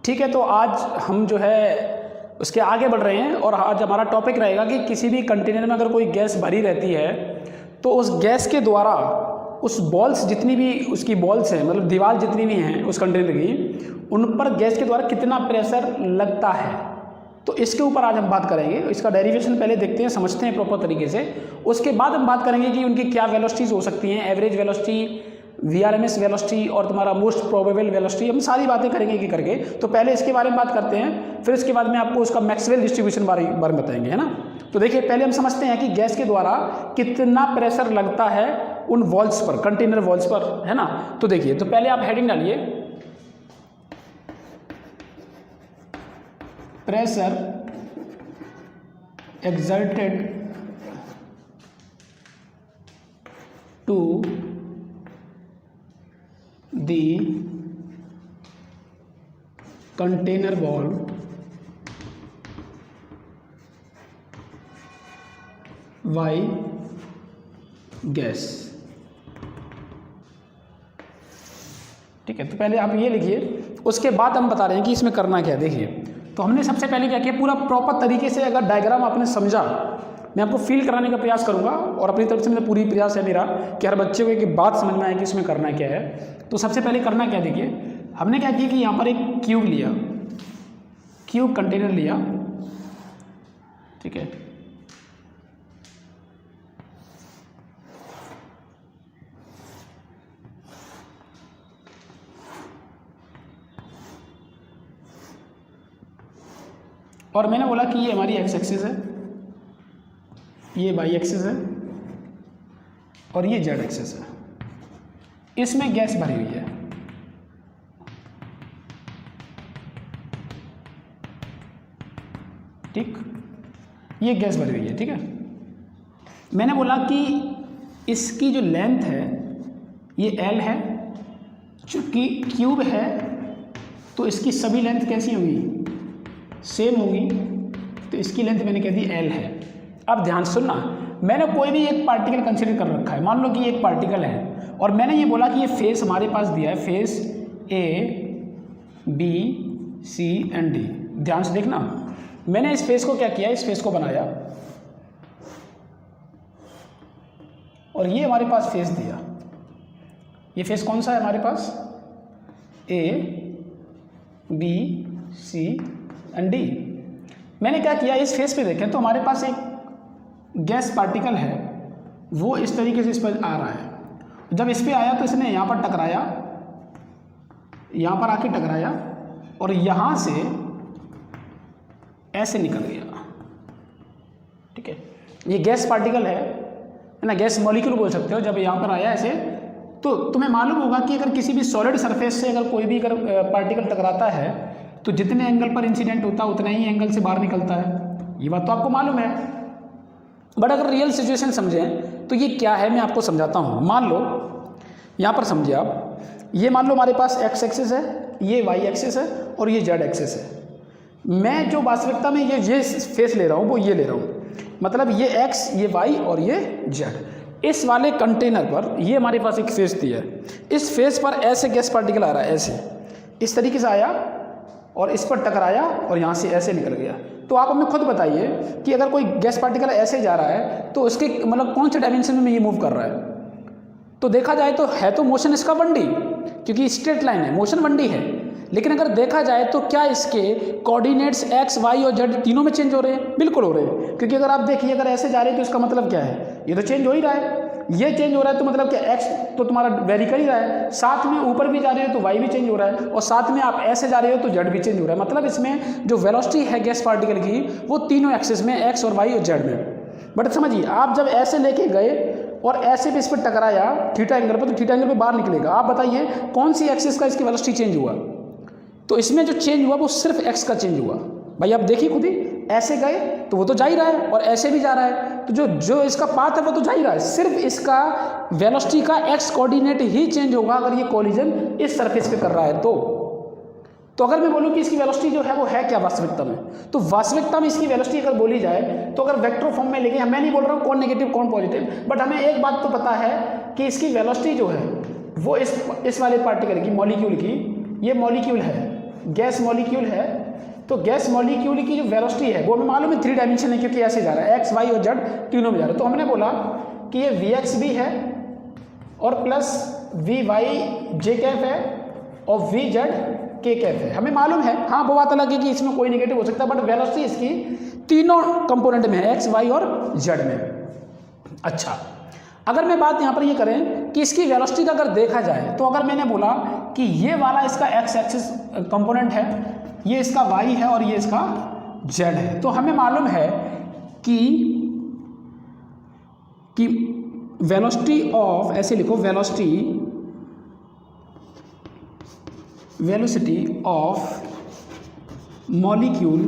ठीक है, तो आज हम जो है उसके आगे बढ़ रहे हैं और आज हमारा टॉपिक रहेगा कि किसी भी कंटेनर में अगर कोई गैस भरी रहती है तो उस गैस के द्वारा उस बॉल्स जितनी भी उसकी बॉल्स हैं, मतलब दीवार जितनी भी हैं उस कंटेनर की, उन पर गैस के द्वारा कितना प्रेशर लगता है। तो इसके ऊपर आज हम बात करेंगे। इसका डेरिवेशन पहले देखते हैं, समझते हैं प्रॉपर तरीके से। उसके बाद हम बात करेंगे कि उनकी क्या वेलोसिटीज़ हो सकती हैं, एवरेज वेलोसिटी, VRMS वेलोसिटी और तुम्हारा मोस्ट प्रोबेबल वेलोसिटी। हम सारी बातें करेंगे कि करके। तो पहले इसके बारे में बात करते हैं, फिर इसके बाद में आपको उसका मैक्सवेल डिस्ट्रीब्यूशन बारे में बताएंगे, है ना। तो देखिए, पहले हम समझते हैं कि गैस के द्वारा कितना प्रेशर लगता है उन वॉल्स पर, कंटेनर वॉल्स पर, है ना। तो देखिए, तो पहले आप हेडिंग डालिए, pressure exerted to the container wall by gas। ठीक है, तो पहले आप ये लिखिए, उसके बाद हम बता रहे हैं कि इसमें करना क्या है। देखिए, तो हमने सबसे पहले क्या किया, पूरा प्रॉपर तरीके से अगर डायग्राम आपने समझा, मैं आपको फील कराने का प्रयास करूंगा और अपनी तरफ से मेरा पूरी प्रयास है मेरा कि हर बच्चे को एक बात समझ में आए कि इसमें करना क्या है। तो सबसे पहले करना क्या, देखिए हमने क्या किया कि यहाँ पर एक क्यूब लिया, क्यूब कंटेनर लिया, ठीक है। और मैंने बोला कि ये हमारी एक्स एक्सिस है, ये वाई एक्सिस है और ये जेड एक्सिस है। इसमें गैस भरी हुई है, ठीक, ये गैस भरी हुई है, ठीक है। मैंने बोला कि इसकी जो लेंथ है ये एल है, चूंकि क्यूब है तो इसकी सभी लेंथ कैसी होंगी, सेम होगी, तो इसकी लेंथ मैंने कह दी एल है। अब ध्यान सुनना, मैंने कोई भी एक पार्टिकल कंसीडर कर रखा है, मान लो कि एक पार्टिकल है और मैंने ये बोला कि ये फेस हमारे पास दिया है, face A, B, C and D। ध्यान से देखना, मैंने इस फेस को क्या किया, इस फेस को बनाया और ये हमारे पास फेस दिया। ये फेस कौन सा है हमारे पास, A, B, C and D। मैंने क्या किया, इस फेस पे देखें तो हमारे पास एक गैस पार्टिकल है, वो इस तरीके से इस पर आ रहा है। जब इस पे आया तो इसने यहाँ पर टकराया, यहाँ पर आके टकराया और यहाँ से ऐसे निकल गया, ठीक है। ये गैस पार्टिकल है ना, गैस मॉलिक्यूल बोल सकते हो। जब यहाँ पर आया ऐसे, तो तुम्हें मालूम होगा कि अगर किसी भी सॉलिड सरफेस से अगर कोई भी अगर पार्टिकल टकराता है तो जितने एंगल पर इंसिडेंट होता है उतना ही एंगल से बाहर निकलता है। ये बात तो आपको मालूम है। बट अगर रियल सिचुएशन समझें तो ये क्या है, मैं आपको समझाता हूँ। मान लो यहाँ पर समझिए आप, ये मान लो हमारे पास एक्स एक्सिस है, ये वाई एक्सिस है और ये जेड एक्सिस है। मैं जो वास्तविकता में ये फेस ले रहा हूँ वो ये ले रहा हूँ, मतलब ये एक्स, ये वाई और ये जेड। इस वाले कंटेनर पर ये हमारे पास एक फेस दिया है, इस फेस पर ऐसे गैस पार्टिकल आ रहा है, ऐसे इस तरीके से आया और इस पर टकराया और यहाँ से ऐसे निकल गया। तो आप हमें खुद बताइए कि अगर कोई गैस पार्टिकल ऐसे जा रहा है तो उसके मतलब कौन से डायमेंशन में ये मूव कर रहा है। तो देखा जाए तो है तो मोशन इसका 1D, क्योंकि स्ट्रेट लाइन है, मोशन 1D है। लेकिन अगर देखा जाए तो क्या इसके कोऑर्डिनेट्स एक्स, वाई और जेड तीनों में चेंज हो रहे हैं? बिल्कुल हो रहे हैं, क्योंकि अगर आप देखिए अगर ऐसे जा रहे हैं तो इसका मतलब क्या है, ये तो चेंज हो ही रहा है। ये चेंज हो रहा है तो मतलब क्या, एक्स तो तुम्हारा वेरी कर ही रहा है, साथ में ऊपर भी जा रहे हो तो वाई भी चेंज हो रहा है और साथ में आप ऐसे जा रहे हो तो जेड भी चेंज हो रहा है। मतलब इसमें जो वेलोसिटी है गैस पार्टिकल की वो तीनों एक्सिस में, एक्स और वाई और जेड में। बट समझिए, आप जब ऐसे लेके गए और ऐसे भी इस पर टकराया थीटा एंगल पर, तो थीटा एंगल पे बाहर निकलेगा। आप बताइए कौन सी एक्सिस का इसकी वेलोसिटी चेंज हुआ? तो इसमें जो चेंज हुआ वो सिर्फ एक्स का चेंज हुआ। भाई आप देखिए खुद ही, ऐसे गए तो वो तो जा ही रहा है और ऐसे भी जा रहा है, तो जो इसका पाथ है वो तो जा ही रहा है। सिर्फ इसका वेलोसिटी का एक्स कोऑर्डिनेट ही चेंज होगा अगर ये कोलिजन इस सरफेस पे कर रहा है तो अगर मैं बोलूँ कि इसकी वेलोसिटी जो है वो है क्या वास्तविकता में, तो वास्तविकता में इसकी वेलोसिटी अगर बोली जाए तो अगर वेक्टर फॉर्म में लेके, मैं नहीं बोल रहा हूँ कौन नेगेटिव कौन पॉजिटिव, बट हमें एक बात तो पता है कि इसकी वेलोसिटी जो है वो इस वाले पार्टिकल की, मॉलिक्यूल की, ये मॉलिक्यूल है गैस मॉलिक्यूल है, तो गैस मॉलिक्यूल की जो वेलोसिटी है वो हमें मालूम है 3 डायमेंशन है, क्योंकि ऐसे जा रहा है, एक्स वाई और जेड तीनों में जा रहा है। तो हमने बोला कि ये वी एक्स भी है और प्लस वी वाई जे कैफ है और वी जेड के कैफ है, हमें मालूम है। हाँ, वो बात अलग है कि इसमें कोई नेगेटिव हो सकता है, बट वेलोसिटी इसकी तीनों कंपोनेंट में है, एक्स वाई और जेड में। अच्छा, अगर मैं बात यहाँ पर ये करें कि इसकी वेलोसिटी का अगर देखा जाए, तो अगर मैंने बोला कि ये वाला इसका एक्स एक्सिस कंपोनेंट है, ये इसका वाई है और ये इसका जेड है, तो हमें मालूम है कि वेलोसिटी ऑफ, ऐसे लिखो, velocity of molecule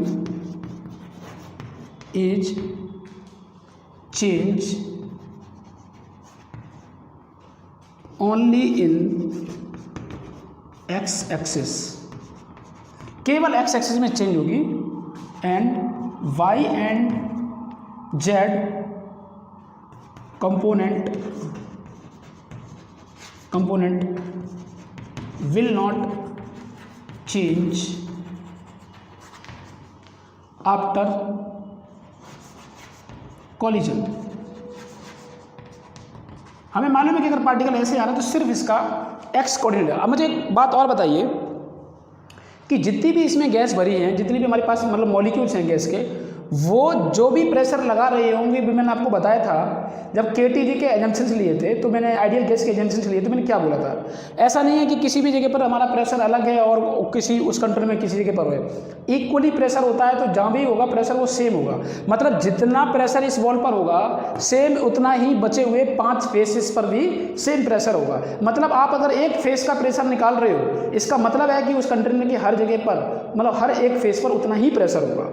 is change only in X axis, केवल एक्स एक्सिस में चेंज होगी, and Y and Z component will not change after collision. हमें मालूम है कि अगर पार्टिकल ऐसे आ रहा है तो सिर्फ इसका एक्स कोऑर्डिनेट है। अब मुझे एक बात और बताइए कि जितनी भी इसमें गैस भरी है, जितनी भी हमारे पास मतलब मॉलिक्यूल्स हैं गैस के, वो जो भी प्रेशर लगा रहे होंगे, भी मैंने आपको बताया था जब केटीजी के एजम्पशंस लिए थे, तो मैंने आइडियल गैस के एजम्पशंस लिए थे, मैंने क्या बोला था, ऐसा नहीं है कि किसी भी जगह पर हमारा प्रेशर अलग है और किसी उस कंट्री में किसी जगह पर है, इक्वली प्रेशर होता है, तो जहाँ भी होगा प्रेशर वो सेम होगा। मतलब जितना प्रेशर इस वॉल पर होगा सेम, उतना ही बचे हुए 5 फेसेस पर भी सेम प्रेशर होगा। मतलब आप अगर एक फेस का प्रेशर निकाल रहे हो, इसका मतलब है कि उस कंट्री में की हर जगह पर, मतलब हर एक फेस पर उतना ही प्रेशर होगा।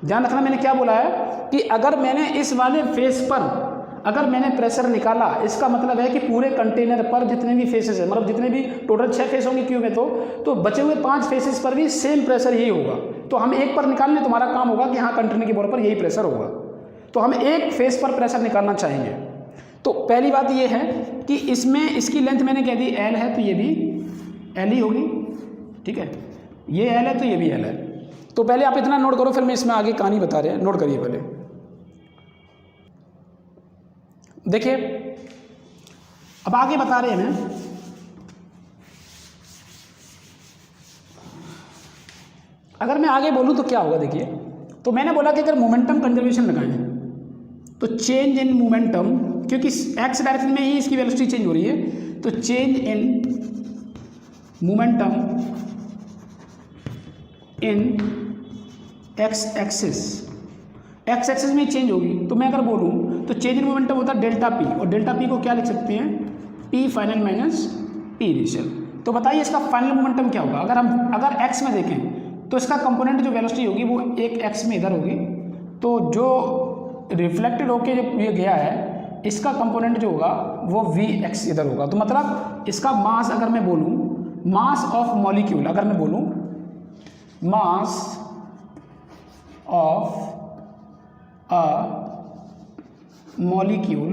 ध्यान रखना, मैंने क्या बोला है कि अगर मैंने इस वाले फेस पर अगर मैंने प्रेशर निकाला, इसका मतलब है कि पूरे कंटेनर पर जितने भी फेसेस है, मतलब जितने भी टोटल 6 फेस होंगे क्यू में, तो बचे हुए 5 फेसेस पर भी सेम प्रेशर ही होगा। तो हम एक पर निकालने, तुम्हारा काम होगा कि हाँ कंटेनर की बॉर्डर पर यही प्रेशर होगा, तो हम एक फेस पर प्रेशर निकालना चाहेंगे। तो पहली बात ये है कि इसमें इसकी लेंथ मैंने कह दी एल है, तो ये भी एल ही होगी, ठीक है, ये एल है तो ये भी एल है। तो पहले आप इतना नोट करो, फिर मैं इसमें आगे कहानी बता रहे हैं, नोट करिए पहले। देखिए अब आगे बता रहे हैं मैं, अगर मैं आगे बोलूं तो क्या होगा। देखिए, तो मैंने बोला कि अगर मोमेंटम कंजर्वेशन लगाएं तो चेंज इन मोमेंटम, क्योंकि एक्स डायरेक्शन में ही इसकी वेलोसिटी चेंज हो रही है, तो change in momentum in X axis में चेंज होगी। तो मैं अगर बोलूँ तो चेंज इन मोमेंटम होता है डेल्टा पी, और डेल्टा पी को क्या लिख सकते हैं, P final minus P initial. तो बताइए इसका फाइनल मोमेंटम क्या होगा। अगर एक्स में देखें तो इसका कंपोनेंट जो वेलोसिटी होगी वो एक एक्स में इधर होगी, तो जो रिफ्लेक्टेड होके जो ये गया है इसका कंपोनेंट जो होगा वो वी एक्स इधर होगा। तो मतलब इसका मास, अगर मैं बोलूँ मास ऑफ मॉलिक्यूल, अगर मैं बोलूँ मास ऑफ अ मॉलिक्यूल,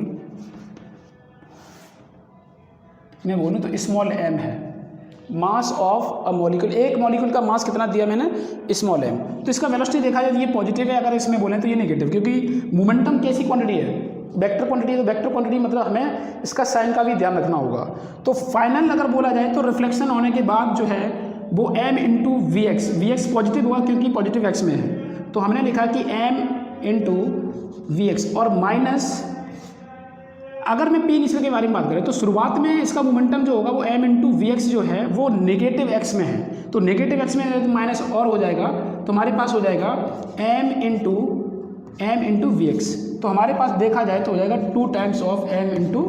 मैं बोलूँ तो स्मॉल एम है, मास ऑफ अ मॉलिक्यूल, एक मॉलिक्यूल का मास कितना दिया मैंने, स्मॉल एम। तो इसका वेलोसिटी देखा जाए तो ये पॉजिटिव है, अगर इसमें बोलें तो ये नेगेटिव, क्योंकि मोमेंटम कैसी क्वांटिटी है, वेक्टर क्वांटिटी। तो वेक्टर क्वांटिटी मतलब हमें इसका साइन का भी ध्यान रखना होगा। तो फाइनल अगर बोला जाए तो रिफ्लेक्शन होने के बाद जो है वो m into v X positive होगा क्योंकि पॉजिटिव एक्स में है, तो हमने लिखा कि m इंटू वी एक्स, और माइनस अगर मैं पी इनिशियल के बारे में बात करें तो शुरुआत में इसका मोमेंटम जो होगा वो m इंटू वी एक्स जो है वो नेगेटिव एक्स में है, तो नेगेटिव एक्स में माइनस और हो जाएगा, तो हमारे पास हो जाएगा m इंटू वी एक्स। तो हमारे पास देखा जाए तो हो जाएगा 2 times of m into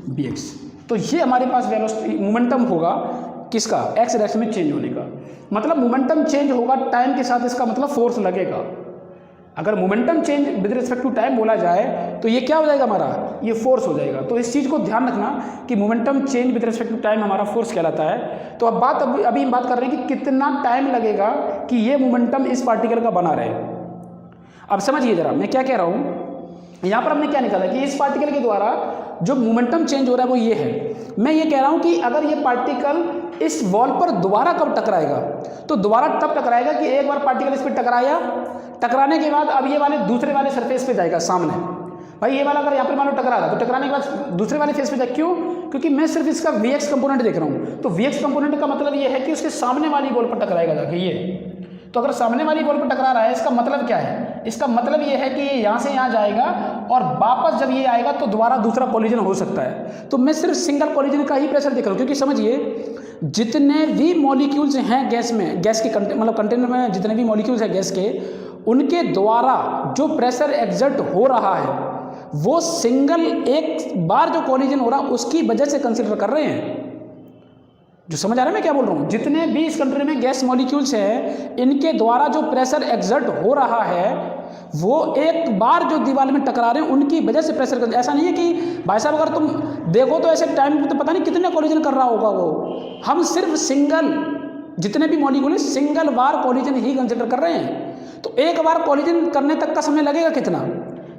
v X. तो ये हमारे पास वेलोसिटी मोमेंटम होगा किसका, एक्स डायरेक्शन में चेंज होने का। मतलब मोमेंटम चेंज होगा टाइम के साथ, इसका मतलब फोर्स लगेगा। अगर momentum change with respect to time बोला जाए तो ये क्या हो जाएगा, हमारा ये फोर्स हो जाएगा। तो इस चीज़ को ध्यान रखना कि momentum change with respect to time हमारा फोर्स कहलाता है। तो अब अभी हम बात कर रहे हैं कि कितना टाइम लगेगा कि ये मोमेंटम इस पार्टिकल का बना रहे। अब समझिए जरा मैं क्या कह रहा हूँ। यहाँ पर हमने क्या निकाला कि इस पार्टिकल के द्वारा जो मोमेंटम चेंज हो रहा है वो ये है। मैं ये कह रहा हूँ कि अगर ये पार्टिकल इस वॉल पर दोबारा कब टकराएगा? तो दोबारा तब टकराएगा कि एक बार पार्टिकल इस पर टकराया, टकराने के बाद अब ये वाले दूसरे वाले सरफेस पे जाएगा सामने। भाई ये वाला अगर यहाँ पर मान लो टकरा रहा तो टकराने के बाद दूसरे वाले फेस पे जाए, क्यों? क्योंकि मैं सिर्फ इसका Vx कंपोनेंट देख रहा हूँ। तो Vx कंपोनेंट का मतलब ये है कि उसके सामने वाली बॉल पर टकराएगा जाके ये। तो अगर सामने वाली बॉल पर टकरा रहा है, इसका मतलब क्या है? इसका मतलब ये है कि ये यहाँ से यहाँ जाएगा और वापस जब ये आएगा तो दोबारा दूसरा कोलिजन हो सकता है। तो मैं सिर्फ सिंगल कोलिजन का ही प्रेशर देख रहा हूँ, क्योंकि समझिए जितने भी मॉलिक्यूल्स हैं गैस में, गैस के मतलब कंटेनर में जितने भी मॉलिक्यूल्स हैं गैस के, उनके द्वारा जो प्रेशर एग्जर्ट हो रहा है वो सिंगल एक बार जो कोलिजन हो रहा है उसकी वजह से कंसीडर कर रहे हैं। जो समझ आ रहा है मैं क्या बोल रहा हूँ? जितने भी इस कंटेनर में गैस मॉलिक्यूल्स हैं, इनके द्वारा जो प्रेशर एग्जर्ट हो रहा है वो एक बार जो दीवार में टकरा रहे हैं उनकी वजह से प्रेशर। ऐसा नहीं है कि भाई साहब अगर तुम देखो तो ऐसे टाइम में तो पता नहीं कितने कोलिजन कर रहा होगा वो। हम सिर्फ सिंगल, जितने भी मॉलिक्यूल हैं सिंगल बार कोलिजन ही कंसिडर कर रहे हैं। तो एक बार कोलिजन करने तक का समय लगेगा कितना?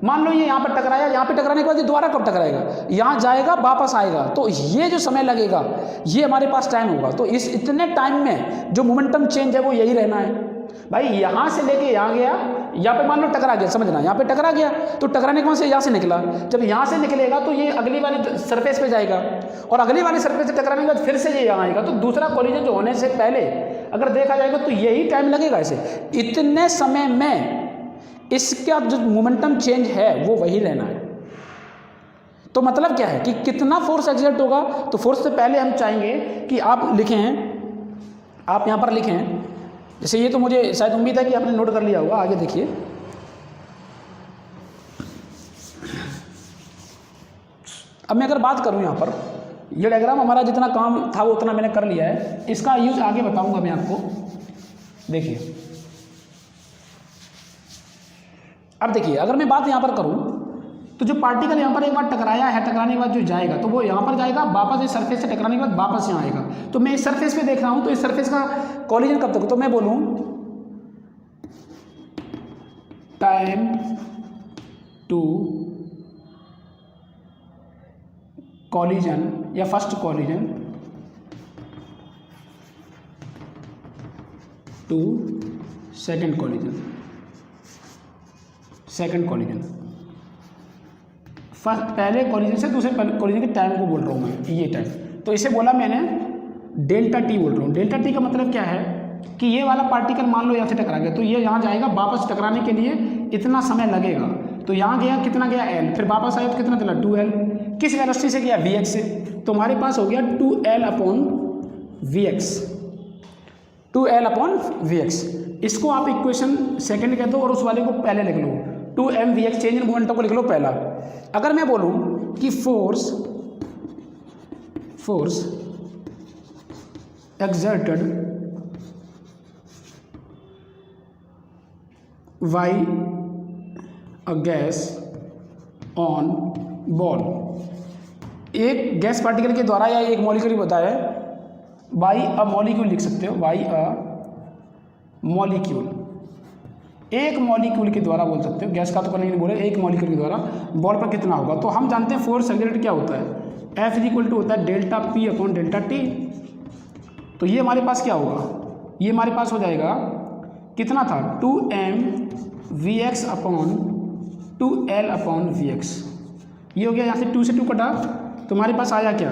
मान लो ये यहाँ पर टकराया, यहाँ पे टकराने के बाद ये दोबारा कब टकराएगा? यहाँ जाएगा वापस आएगा, तो ये जो समय लगेगा ये हमारे पास टाइम होगा। तो इस इतने टाइम में जो मोमेंटम चेंज है वो यही रहना है। भाई यहाँ से लेके यहाँ गया, यहाँ पे मान लो टकरा गया, समझना यहाँ पे टकरा गया तो टकराने के बाद से यहाँ से निकला, जब यहाँ से निकलेगा तो ये अगली वाली सरफेस पे जाएगा और अगली वाली सरफेस से टकराने के बाद फिर से ये यहाँ आएगा। तो दूसरा कोलिजन जो होने से पहले अगर देखा जाएगा तो यही टाइम लगेगा। ऐसे इतने समय में इसका जो मोमेंटम चेंज है वो वही रहना है। तो मतलब क्या है कि कितना फोर्स एक्सर्ट होगा? तो फोर्स से पहले हम चाहेंगे कि आप लिखें, आप यहाँ पर लिखें। जैसे ये तो मुझे शायद उम्मीद है कि आपने नोट कर लिया होगा। आगे देखिए, अब मैं अगर बात करूँ यहाँ पर, ये डायग्राम हमारा जितना काम था वो उतना मैंने कर लिया है, इसका यूज आगे बताऊंगा मैं आपको। देखिए अब देखिए, अगर मैं बात यहाँ पर करूँ तो जो पार्टिकल यहाँ पर एक बार टकराया है, टकराने के बाद जो जाएगा तो वो यहाँ पर जाएगा, वापस इस सरफेस से टकराने के बाद वापस यहाँ आएगा। तो मैं इस सरफेस पे देख रहा हूँ, तो इस सरफेस का कोलिजन कब तक? तो मैं बोलूँ टाइम टू कोलिजन या first collision to second collision, second collision. First पहले कोलिजन से दूसरे कोलिजन के टाइम को बोल रहा हूँ मैं, ये टाइम। तो इसे बोला मैंने डेल्टा टी बोल रहा हूँ। डेल्टा टी का मतलब क्या है कि ये वाला पार्टिकल मान लो यहाँ से टकरा गया तो ये यहाँ जाएगा, वापस टकराने के लिए इतना समय लगेगा। तो यहाँ गया, कितना गया? एल, फिर वापस आया तो कितना चला? 2L। किस वेलोसिटी से गया? Vx से। तो हमारे पास हो गया 2L upon Vx, 2L upon Vx। इसको आप इक्वेशन सेकंड कह दो और उस वाले को पहले लिख लो, 2m Vx, change in momentum को लिख लो पहला। अगर मैं बोलूं कि force exerted by a gas on ball, एक गैस पार्टिकल के द्वारा या एक मॉलिक्यूल बताया, बाई अ मॉलिक्यूल लिख सकते हो, बाई अ मॉलिक्यूल, एक मॉलिक्यूल के द्वारा बोल सकते हो, गैस का तो नहीं बोले, एक मॉलिक्यूल के द्वारा बॉल पर कितना होगा। तो हम जानते हैं फोर्स एक्सर्टेड क्या होता है, F इक्वल टू होता है delta P upon delta T। तो ये हमारे पास क्या होगा? ये हमारे पास हो जाएगा, कितना था? 2m Vx upon 2L upon Vx। ये हो गया, यहाँ से 2 से 2 कटा तो हमारे पास आया क्या?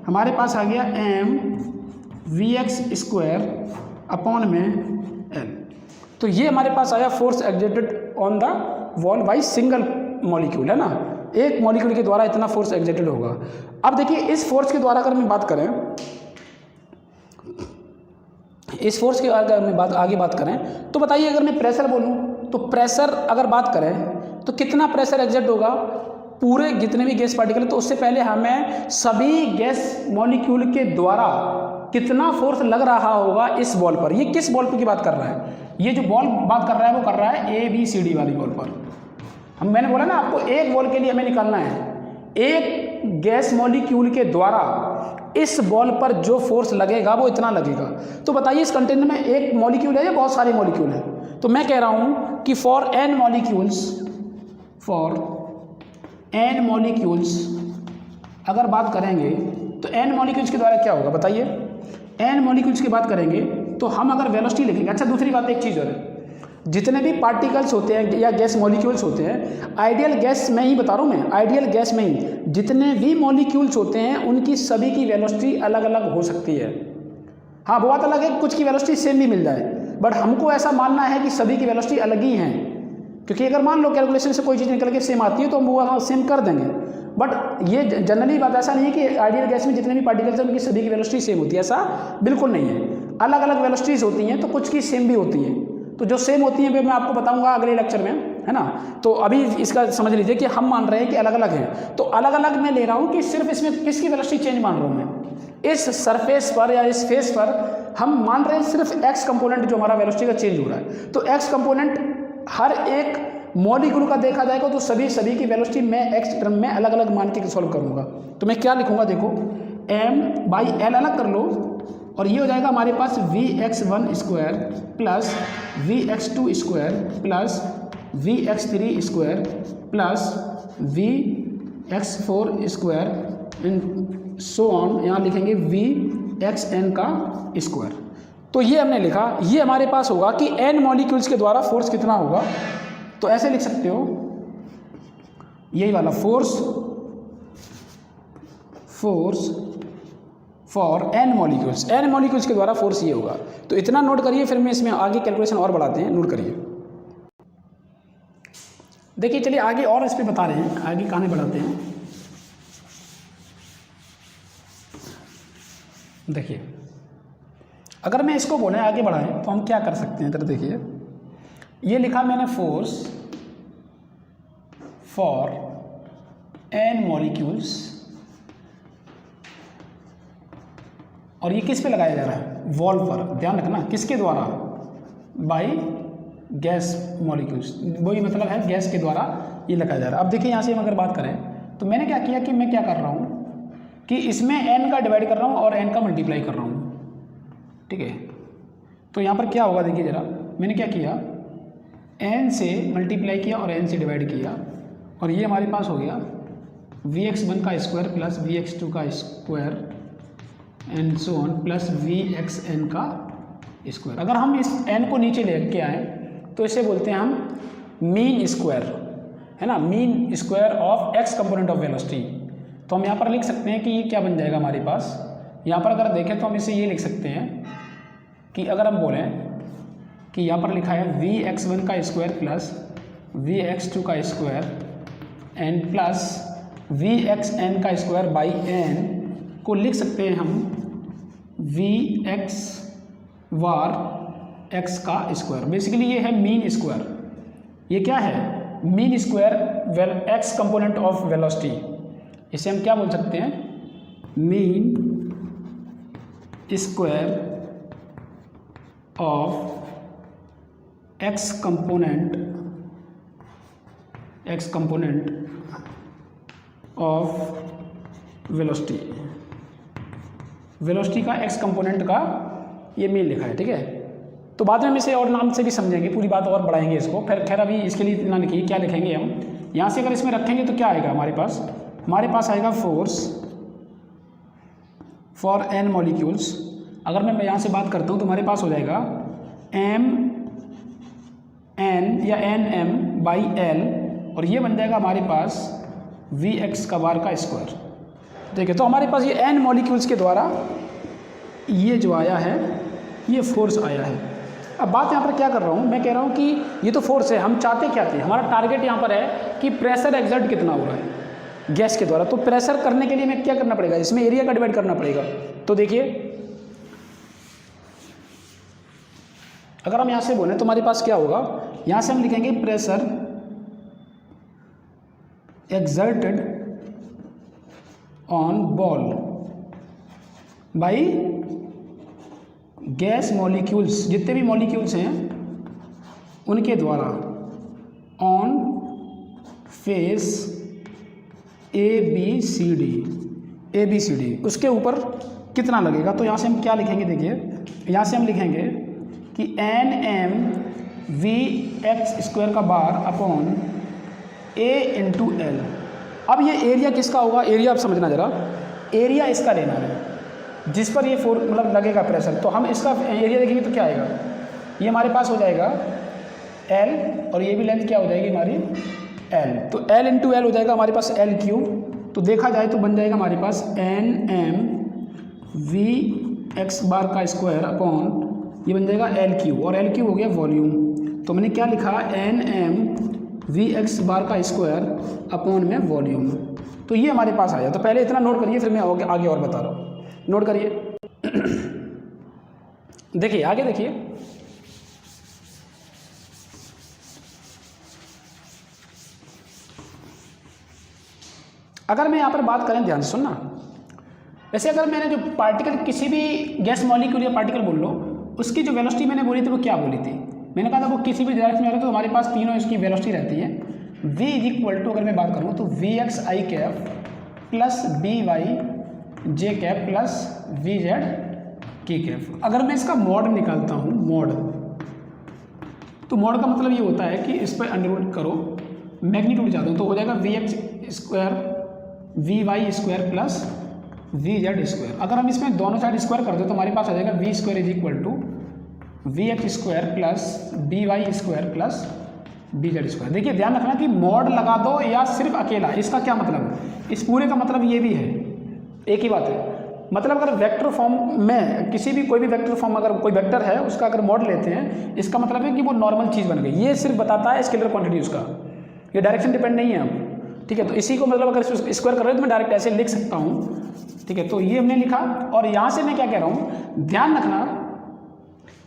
हमारे पास आ गया m Vx स्क्वायर अपॉन में L। तो ये हमारे पास आया force exerted on the wall by single molecule, है ना, एक मॉलिक्यूल के द्वारा इतना फोर्स एक्सर्टेड होगा। अब देखिए इस फोर्स के द्वारा अगर मैं बात करें, इस फोर्स के अगर मैं आगे बात करें तो बताइए, अगर मैं प्रेशर बोलूं तो प्रेशर अगर बात करें तो कितना प्रेशर एक्सर्ट होगा पूरे जितने भी गैस पार्टिकल। तो उससे पहले हमें सभी गैस मॉलिक्यूल के द्वारा कितना फोर्स लग रहा होगा इस बॉल पर। ये किस बॉल पर की बात कर रहा है? ये जो बॉल बात कर रहा है वो कर रहा है ABCD वाली बॉल पर। मैंने बोला ना आपको, एक बॉल के लिए हमें निकालना है, एक गैस मॉलिक्यूल के द्वारा इस बॉल पर जो फोर्स लगेगा वो इतना लगेगा। तो बताइए इस कंटेनर में एक मॉलिक्यूल है या बहुत सारे मॉलिक्यूल हैं? तो मैं कह रहा हूं कि फॉर n मॉलिक्यूल्स अगर बात करेंगे तो n मॉलिक्यूल्स के द्वारा क्या होगा बताइए? n मॉलिक्यूल्स की बात करेंगे तो हम अगर वेलोसिटी लिखेंगे, अच्छा दूसरी बात एक चीज़ और है, जितने भी पार्टिकल्स होते हैं या गैस मॉलिक्यूल्स होते हैं, आइडियल गैस में ही बता रहा हूँ मैं, आइडियल गैस में ही जितने भी मॉलिक्यूल्स होते हैं उनकी सभी की वेलोसिटी अलग अलग हो सकती है। हाँ वो बात अलग है कुछ की वेलोसिटी सेम भी मिल जाए, बट हमको ऐसा मानना है कि सभी की वेलोसिटी अलग ही हैं, क्योंकि अगर मान लो कैलकुलेशन से कोई चीज़ निकल के सेम आती है तो हम वो सेम कर देंगे, बट ये जनरली बात ऐसा नहीं है कि आइडियल गैस में जितने भी पार्टिकल्स हैं उनकी सभी की वेलोसिटी सेम होती है, ऐसा बिल्कुल नहीं है। अलग अलग वेलोसिटीज़ होती हैं तो कुछ की सेम भी होती हैं, तो जो सेम होती हैं मैं आपको बताऊंगा अगले लेक्चर में, है ना। तो अभी इसका समझ लीजिए कि हम मान रहे हैं कि अलग अलग हैं, तो अलग अलग मैं ले रहा हूँ कि सिर्फ इसमें किसकी वेलोसिटी चेंज मान रहा हूँ मैं, इस सरफेस पर या इस फेस पर हम मान रहे हैं सिर्फ एक्स कंपोनेंट जो हमारा वेलोसिटी का चेंज हो रहा है। तो एक्स कंपोनेंट हर एक मॉलिक्यूल का देखा जाएगा तो सभी की वेलोसिटी मैं एक्स टर्म में अलग अलग मान के सॉल्व करूँगा। तो मैं क्या लिखूँगा, देखो m/l अलग कर लो और ये हो जाएगा हमारे पास Vx1 square plus Vx2 square plus Vx3 square plus Vx4 square and so on, यहाँ लिखेंगे Vxn का स्क्वायर। तो ये हमने लिखा, ये हमारे पास होगा कि n मॉलिक्यूल्स के द्वारा फोर्स कितना होगा। तो ऐसे लिख सकते हो, यही वाला फोर्स फॉर n मॉलिक्यूल्स के द्वारा फोर्स ये होगा। तो इतना नोट करिए, फिर मैं इसमें आगे कैलकुलेशन और बढ़ाते हैं, नोट करिए। देखिए चलिए आगे और इस पर बता रहे हैं, आगे कहानी बढ़ाते हैं। देखिए अगर मैं इसको बोले आगे बढ़ाएं तो हम क्या कर सकते हैं, इधर देखिए ये लिखा मैंने फोर्स फॉर n मॉलिक्यूल्स, और ये किस पे लगाया जा रहा है, वॉल पर, ध्यान रखना किसके द्वारा, बाय गैस मॉलिक्यूल्स, वही मतलब है गैस के द्वारा ये लगाया जा रहा है। अब देखिए यहाँ से हम अगर बात करें तो मैंने क्या किया कि मैं क्या कर रहा हूँ कि इसमें n का डिवाइड कर रहा हूँ और n का मल्टीप्लाई कर रहा हूँ, ठीक है। तो यहाँ पर क्या होगा देखिए ज़रा, मैंने क्या किया, n से मल्टीप्लाई किया और n से डिवाइड किया, और ये हमारे पास हो गया Vx1 का स्क्वायर प्लस Vx2 का square and so on plus Vxn का स्क्वायर। अगर हम इस n को नीचे लेके आए तो इसे बोलते हैं हम मीन स्क्वायर, है ना, mean square of x component of velocity. तो हम यहाँ पर लिख सकते हैं कि ये क्या बन जाएगा हमारे पास, यहाँ पर अगर देखें तो हम इसे ये लिख सकते हैं कि अगर हम बोलें कि यहाँ पर लिखा है Vx1 का स्क्वायर प्लस Vx2 का स्क्वायर एंड प्लस Vxn का स्क्वायर बाई n को लिख सकते हैं हम Vx वार x का स्क्वायर। बेसिकली ये है मीन स्क्वायर, ये क्या है, mean square x component of velocity. इसे हम क्या बोल सकते हैं, mean square of x component of velocity का x कंपोनेंट का ये मीन लिखा है, ठीक है। तो बाद में हम इसे और नाम से भी समझेंगे, पूरी बात और बढ़ाएंगे इसको, फिर खैर अभी इसके लिए इतना लिखिए क्या लिखेंगे हम यहाँ से। अगर इसमें रखेंगे तो क्या आएगा हमारे पास आएगा फोर्स फॉर n मॉलिक्यूल्स। अगर मैं यहाँ से बात करता हूँ तो हमारे पास हो जाएगा mn या nm/l, और ये बन जाएगा हमारे पास Vx का बार का स्क्वायर। देखिए तो हमारे पास ये n मॉलिक्यूल्स के द्वारा ये जो आया है ये फोर्स आया है। अब बात यहाँ पर क्या कर रहा हूँ, मैं कह रहा हूँ कि ये तो फोर्स है, हम चाहते क्या थे, हमारा टारगेट यहाँ पर है कि प्रेशर एक्सर्ट कितना हो रहा है गैस के द्वारा। तो प्रेशर करने के लिए हमें क्या करना पड़ेगा, इसमें एरिया का डिवाइड करना पड़ेगा। तो देखिए अगर हम यहाँ से बोलें तो हमारे पास क्या होगा, यहाँ से हम लिखेंगे pressure exerted on ball by gas molecules, जितने भी मॉलिक्यूल्स हैं उनके द्वारा on face A B C D, उसके ऊपर कितना लगेगा। तो यहाँ से हम क्या लिखेंगे, देखिए यहाँ से हम लिखेंगे कि nm Vx स्क्वायर का bar upon a into L. अब ये एरिया किसका होगा, एरिया आप समझना ज़रा, एरिया इसका लेना है, जिस पर ये मतलब लगेगा प्रेशर, तो हम इसका एरिया देखेंगे तो क्या आएगा, ये हमारे पास हो जाएगा L और ये भी लेंथ क्या हो जाएगी हमारी L, तो L इंटू एल हो जाएगा हमारे पास L क्यूब। तो देखा जाए तो बन जाएगा हमारे पास NM VX बार का स्क्वायर अपॉन ये बन जाएगा L क्यूब, और L क्यूब हो गया वॉल्यूम। तो मैंने क्या लिखा, NM VX बार का स्क्वायर अपॉन में वॉल्यूम। तो ये हमारे पास आया। तो पहले इतना नोट करिए, फिर मैं आगे और बता रहा हूँ। नोट करिए देखिए आगे देखिए, अगर मैं यहाँ पर बात करें, ध्यान से सुनना, वैसे अगर मैंने जो पार्टिकल किसी भी गैस मॉलिक्यूल या पार्टिकल बोल लो, उसकी जो वेलोसिटी मैंने बोली थी वो क्या बोली थी, मैंने कहा था वो किसी भी डायरेक्शन में आ रहा है तो हमारे पास तीनों इसकी वेलोसिटी रहती है। v इज इक्वल टू, अगर मैं बात करूँ तो Vx i cap plus By j cap plus Vz k cap. अगर मैं इसका मॉड निकालता हूँ, मॉड, तो मॉड का मतलब ये होता है कि इस पर अंडररूट करो, मैग्नीट्यूड जा दो, तो हो जाएगा Vx square Vy square plus Vz square. अगर हम इसमें दोनों साइड स्क्वायर कर दो तो हमारे पास आ जाएगा v square is equal to Vx square plus By square plus Bz square. देखिए ध्यान रखना कि मॉड लगा दो या सिर्फ अकेला, इसका क्या मतलब है, इस पूरे का मतलब ये भी है, एक ही बात है। मतलब अगर वेक्टर फॉर्म में किसी भी कोई भी वेक्टर फॉर्म, अगर कोई वेक्टर है उसका अगर मॉड लेते हैं, इसका मतलब है कि वो नॉर्मल चीज़ बन गई। ये सिर्फ बताता है स्केलर क्वांटिटी उसका, ये डायरेक्शन डिपेंड नहीं है अब, ठीक है। तो इसी को मतलब अगर स्क्वायर कर रहे हो तो मैं डायरेक्ट ऐसे लिख सकता हूँ, ठीक है। तो ये हमने लिखा, और यहाँ से मैं क्या कह रहा हूँ, ध्यान रखना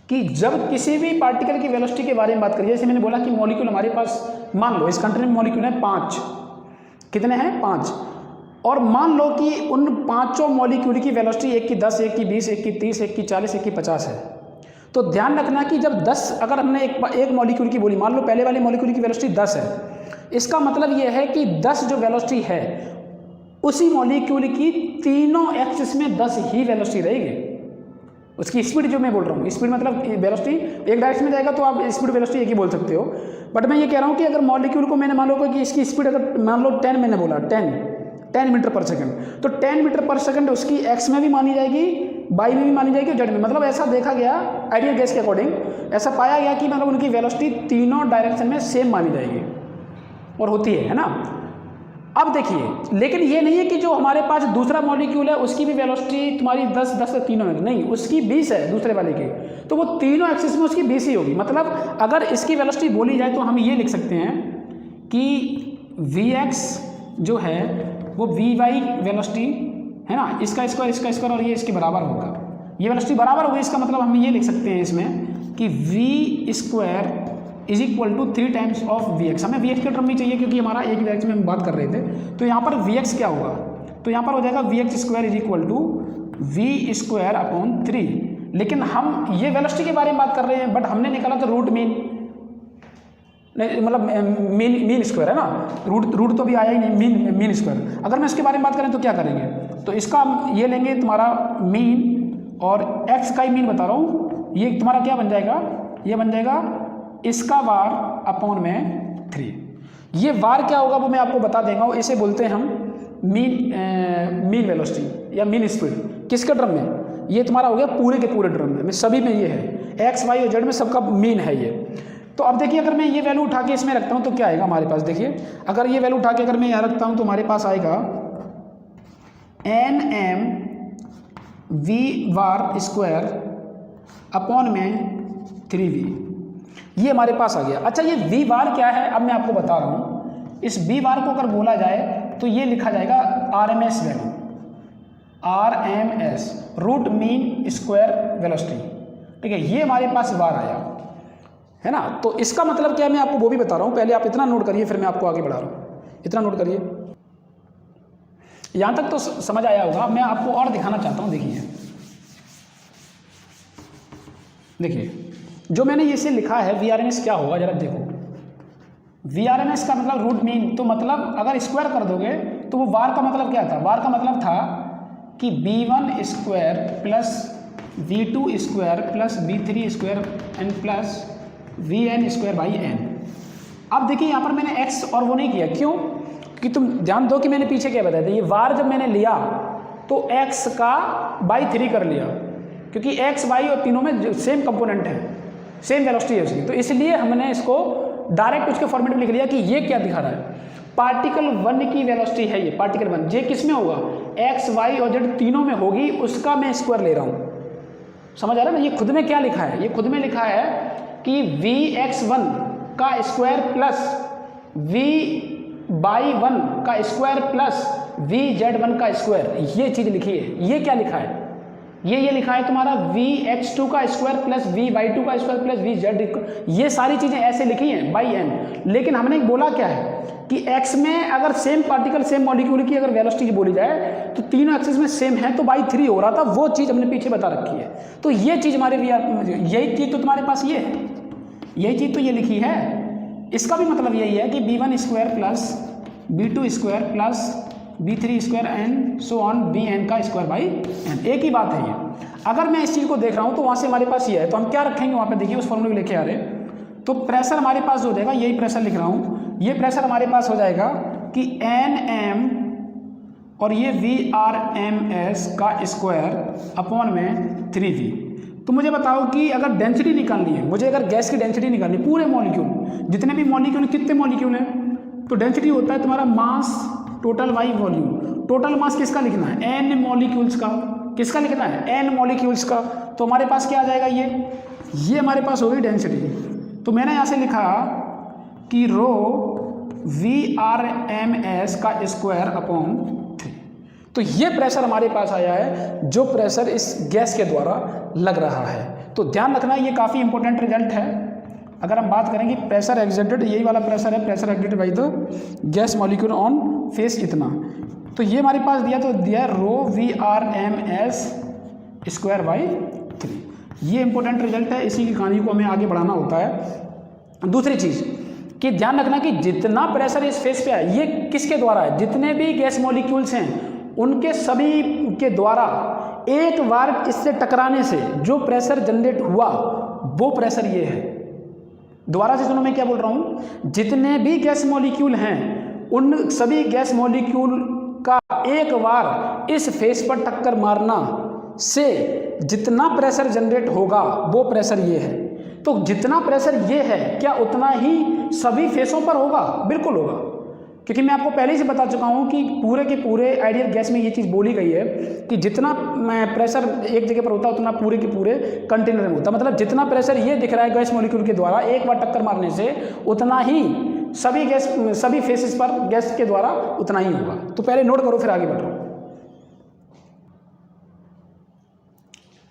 कि जब किसी भी पार्टिकल की वेलोसिटी के बारे में बात करिए, जैसे मैंने बोला कि मॉलिक्यूल हमारे पास, मान लो इस कंटेनर में मॉलिक्यूल है 5, कितने हैं 5, और मान लो कि उन पांचों मॉलिक्यूल की वेलोसिटी एक की 10, एक की 20, एक की 30, एक की 40, एक की 50 है। तो ध्यान रखना कि जब 10 अगर हमने एक मॉलिक्यूल की बोली, मान लो पहले वाले मॉलिक्यूल की वेलोसिटी 10 है, इसका मतलब यह है कि 10 जो वेलोसिटी है उसी मॉलिक्यूल की तीनों एक्सिस में 10 ही वेलोसिटी रहेगी। उसकी स्पीड जो मैं बोल रहा हूँ, स्पीड मतलब वेलोसिटी एक डायरेक्शन में जाएगा तो आप स्पीड वेलोसिटी एक ही बोल सकते हो, बट मैं ये कह रहा हूँ कि अगर मॉलिक्यूल को मैंने मान लो कि इसकी स्पीड अगर मान लो 10 मैंने बोला 10 मीटर पर सेकंड, तो 10 मीटर पर सेकंड उसकी एक्स में भी मानी जाएगी, वाई में भी मानी जाएगी, जेड में। मतलब ऐसा देखा गया आइडियल गैस के अकॉर्डिंग, ऐसा पाया गया कि मतलब उनकी वेलोसिटी तीनों डायरेक्शन में सेम मानी जाएगी और होती है ना। अब देखिए, लेकिन ये नहीं है कि जो हमारे पास दूसरा मॉलिक्यूल है उसकी भी वेलोसिटी तुम्हारी 10 तीनों में नहीं, उसकी 20 है दूसरे वाले की, तो वो तीनों एक्सिस में उसकी 20 ही होगी। मतलब अगर इसकी वेलोसिटी बोली जाए तो हम ये लिख सकते हैं कि Vx जो है वो Vy वेलोसिटी है ना, इसका स्क्वायर और ये इसके बराबर होगा, ये वेलोसिटी बराबर होगी। इसका मतलब हम ये लिख सकते हैं इसमें कि V square is equal to 3 times of Vx। हमें Vx के टर्म नहीं चाहिए क्योंकि हमारा एक डायरेक्शन में हम बात कर रहे थे, तो यहाँ पर Vx क्या होगा, तो यहाँ पर हो जाएगा Vx square is equal to V square upon 3। लेकिन हम ये वेलोसिटी के बारे में बात कर रहे हैं, बट हमने निकाला तो रूट मीन, मतलब मीन स्क्वायर है ना, रूट तो भी आया ही नहीं, मीन स्क्वायर। अगर मैं इसके बारे में बात करें तो क्या करेंगे, तो इसका हम ये लेंगे तुम्हारा मीन, और x का ही मीन बता रहा हूँ, ये तुम्हारा क्या बन जाएगा, ये बन जाएगा इसका वार अपॉन में 3। ये वार क्या होगा वो मैं आपको बता देंगे, इसे बोलते हैं हम मीन वेलोसिटी या मीन स्पीड। किसके टर्म में, ये तुम्हारा हो गया पूरे के पूरे टर्म में, सभी में ये है, एक्स वाई और जेड में सबका मीन है ये। तो अब देखिए अगर मैं ये वैल्यू उठा के इसमें रखता हूँ तो क्या आएगा हमारे पास, देखिए अगर ये वैल्यू उठा के अगर मैं यहाँ रखता हूँ तो हमारे पास आएगा NM V वार स्क्वायर अपॉन में 3V, ये हमारे पास आ गया। अच्छा ये V बार क्या है, अब मैं आपको बता रहा हूँ। इस V बार को अगर बोला जाए तो ये लिखा जाएगा RMS value, RMS root mean square velocity, ठीक है। ये हमारे पास बार आया है ना। तो इसका मतलब क्या है मैं आपको वो भी बता रहा हूँ, पहले आप इतना नोट करिए फिर मैं आपको आगे बढ़ा रहा हूँ। इतना नोट करिए, यहाँ तक तो समझ आया होगा। मैं आपको और दिखाना चाहता हूँ, देखिए जो मैंने इसे लिखा है VRMS क्या होगा जरा देखो। VRMS का मतलब रूट मीन, तो मतलब अगर स्क्वायर कर दोगे तो वो वार का मतलब क्या था, वार का मतलब था कि V1 square plus V2 square plus V3 square N plus Vn square by n। अब देखिए यहाँ पर मैंने x और वो नहीं किया, क्यों, कि तुम ध्यान दो कि मैंने पीछे क्या बताया था, ये वार जब मैंने लिया तो x का बाई 3 कर लिया, क्योंकि x y और तीनों में सेम कंपोनेंट है, सेम वेलोसिटी है उसकी, तो इसलिए हमने इसको डायरेक्ट उसके फॉर्मेट में लिख लिया कि ये क्या दिखा रहा है, पार्टिकल 1 की वेलोसिटी है ये, पार्टिकल 1 ये किस में होगा, x y और z तीनों में होगी, उसका मैं स्क्वायर ले रहा हूँ। समझ आ रहा है ना, ये खुद में क्या लिखा है, ये खुद में लिखा है कि vx1 का स्क्वायर प्लस v/1 का स्क्वायर प्लस vz1 का स्क्वायर, ये चीज़ लिखी है। ये क्या लिखा है, ये लिखा है तुम्हारा vx2 का स्क्वायर प्लस vy2 का स्क्वायर प्लस vz, ये सारी चीज़ें ऐसे लिखी हैं बाई n। लेकिन हमने बोला क्या है कि x में अगर सेम पार्टिकल सेम मॉलिक्यूल की अगर वेलोसिटी बोली जाए तो तीनों एक्सिस में सेम है, तो बाई 3 हो रहा था, वो चीज़ हमने पीछे बता रखी है। तो ये चीज़ हमारे यही चीज़ तो तुम्हारे पास ये है, यही चीज़ तो ये लिखी है। इसका भी मतलब यही है कि b1 square plus b2 square plus b3 square and so on bn का स्क्वायर बाई n, एक ही बात है ये। अगर मैं इस चीज़ को देख रहा हूँ तो वहाँ से हमारे पास ये है, तो हम क्या रखेंगे वहाँ पे, देखिए उस फॉर्मूले को लेके आ रहे, तो प्रेशर हमारे पास हो जाएगा, यही प्रेशर लिख रहा हूँ, ये प्रेशर हमारे पास हो जाएगा कि nm और ये VRMS का स्क्वायर अपॉन में 3V। तो मुझे बताओ कि अगर डेंसिटी निकालनी है, मुझे अगर गैस की डेंसिटी निकालनी है, पूरे मॉलिक्यूल जितने भी मॉलिक्यूल, कितने मॉलिक्यूल हैं, तो डेंसिटी होता है तुम्हारा mass total by volume. Total mass किसका लिखना है, n मॉलिक्यूल्स का, किसका लिखना है, n मॉलिक्यूल्स का। तो हमारे पास क्या आ जाएगा, ये हमारे पास होगी डेंसिटी। तो मैंने यहाँ से लिखा कि रो VRMS का स्क्वायर अपॉन 3। तो ये प्रेशर हमारे पास आया है, जो प्रेशर इस गैस के द्वारा लग रहा है। तो ध्यान रखना, ये काफ़ी इंपॉर्टेंट रिजल्ट है। अगर हम बात करेंगे प्रेशर एक्सर्टेड, यही वाला प्रेशर है, pressure exerted by the gas molecule on face इतना, तो ये हमारे पास दिया, तो दिया रो VRMS स्क्वायर बाई 3। ये इंपॉर्टेंट रिजल्ट है, इसी की कहानी को हमें आगे बढ़ाना होता है। दूसरी चीज़ कि ध्यान रखना कि जितना प्रेशर इस फेस पे है, ये किसके द्वारा है, जितने भी गैस मॉलिक्यूल्स हैं उनके सभी के द्वारा एक बार इससे टकराने से जो प्रेशर जनरेट हुआ, वो प्रेशर ये है। दोबारा से सुनो मैं क्या बोल रहा हूँ, जितने भी गैस मॉलिक्यूल हैं उन सभी गैस मॉलिक्यूल का एक बार इस फेस पर टक्कर मारना से जितना प्रेशर जनरेट होगा, वो प्रेशर ये है। तो जितना प्रेशर ये है, क्या उतना ही सभी फेसों पर होगा, बिल्कुल होगा, क्योंकि मैं आपको पहले ही से बता चुका हूँ कि पूरे के पूरे आइडियल गैस में ये चीज़ बोली गई है कि जितना प्रेशर एक जगह पर होता है उतना पूरे के पूरे कंटेनर में होता है। मतलब जितना प्रेशर ये दिख रहा है गैस मॉलिक्यूल के द्वारा एक बार टक्कर मारने से, उतना ही सभी फेसेस पर गैस के द्वारा उतना ही होगा। तो पहले नोट करो, फिर आगे बढ़ो।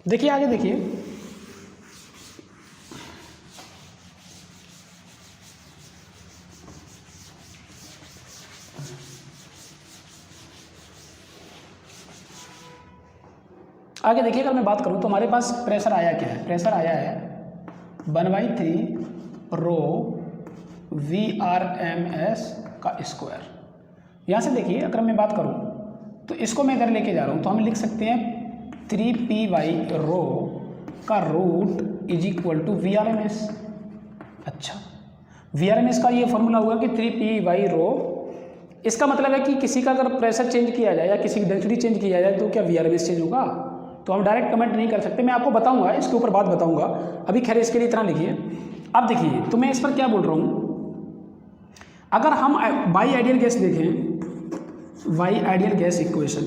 देखिए आगे देखिए, आगे देखिए, अगर मैं बात करूं तो हमारे पास प्रेशर आया क्या है, प्रेशर आया है 1/3 रो VRMS का स्क्वायर। यहाँ से देखिए, अगर मैं बात करूं तो इसको मैं इधर लेके जा रहा हूं, तो हम लिख सकते हैं 3P/, रो का root is equal to VRMS। अच्छा, VRMS का ये फॉर्मूला हुआ कि 3P/, रो। इसका मतलब है कि किसी का अगर प्रेशर चेंज किया जाए या किसी की डेंसिटी चेंज किया जाए तो क्या VRMS चेंज होगा? तो हम डायरेक्ट कमेंट नहीं कर सकते, मैं आपको बताऊंगा, इसके ऊपर बात बताऊंगा। अभी खैर इसके लिए इतना लिखिए। अब देखिए, तो मैं इस पर क्या बोल रहा हूँ, अगर हम बाई आइडियल गैस देखें, बाई आइडियल गैस इक्वेशन,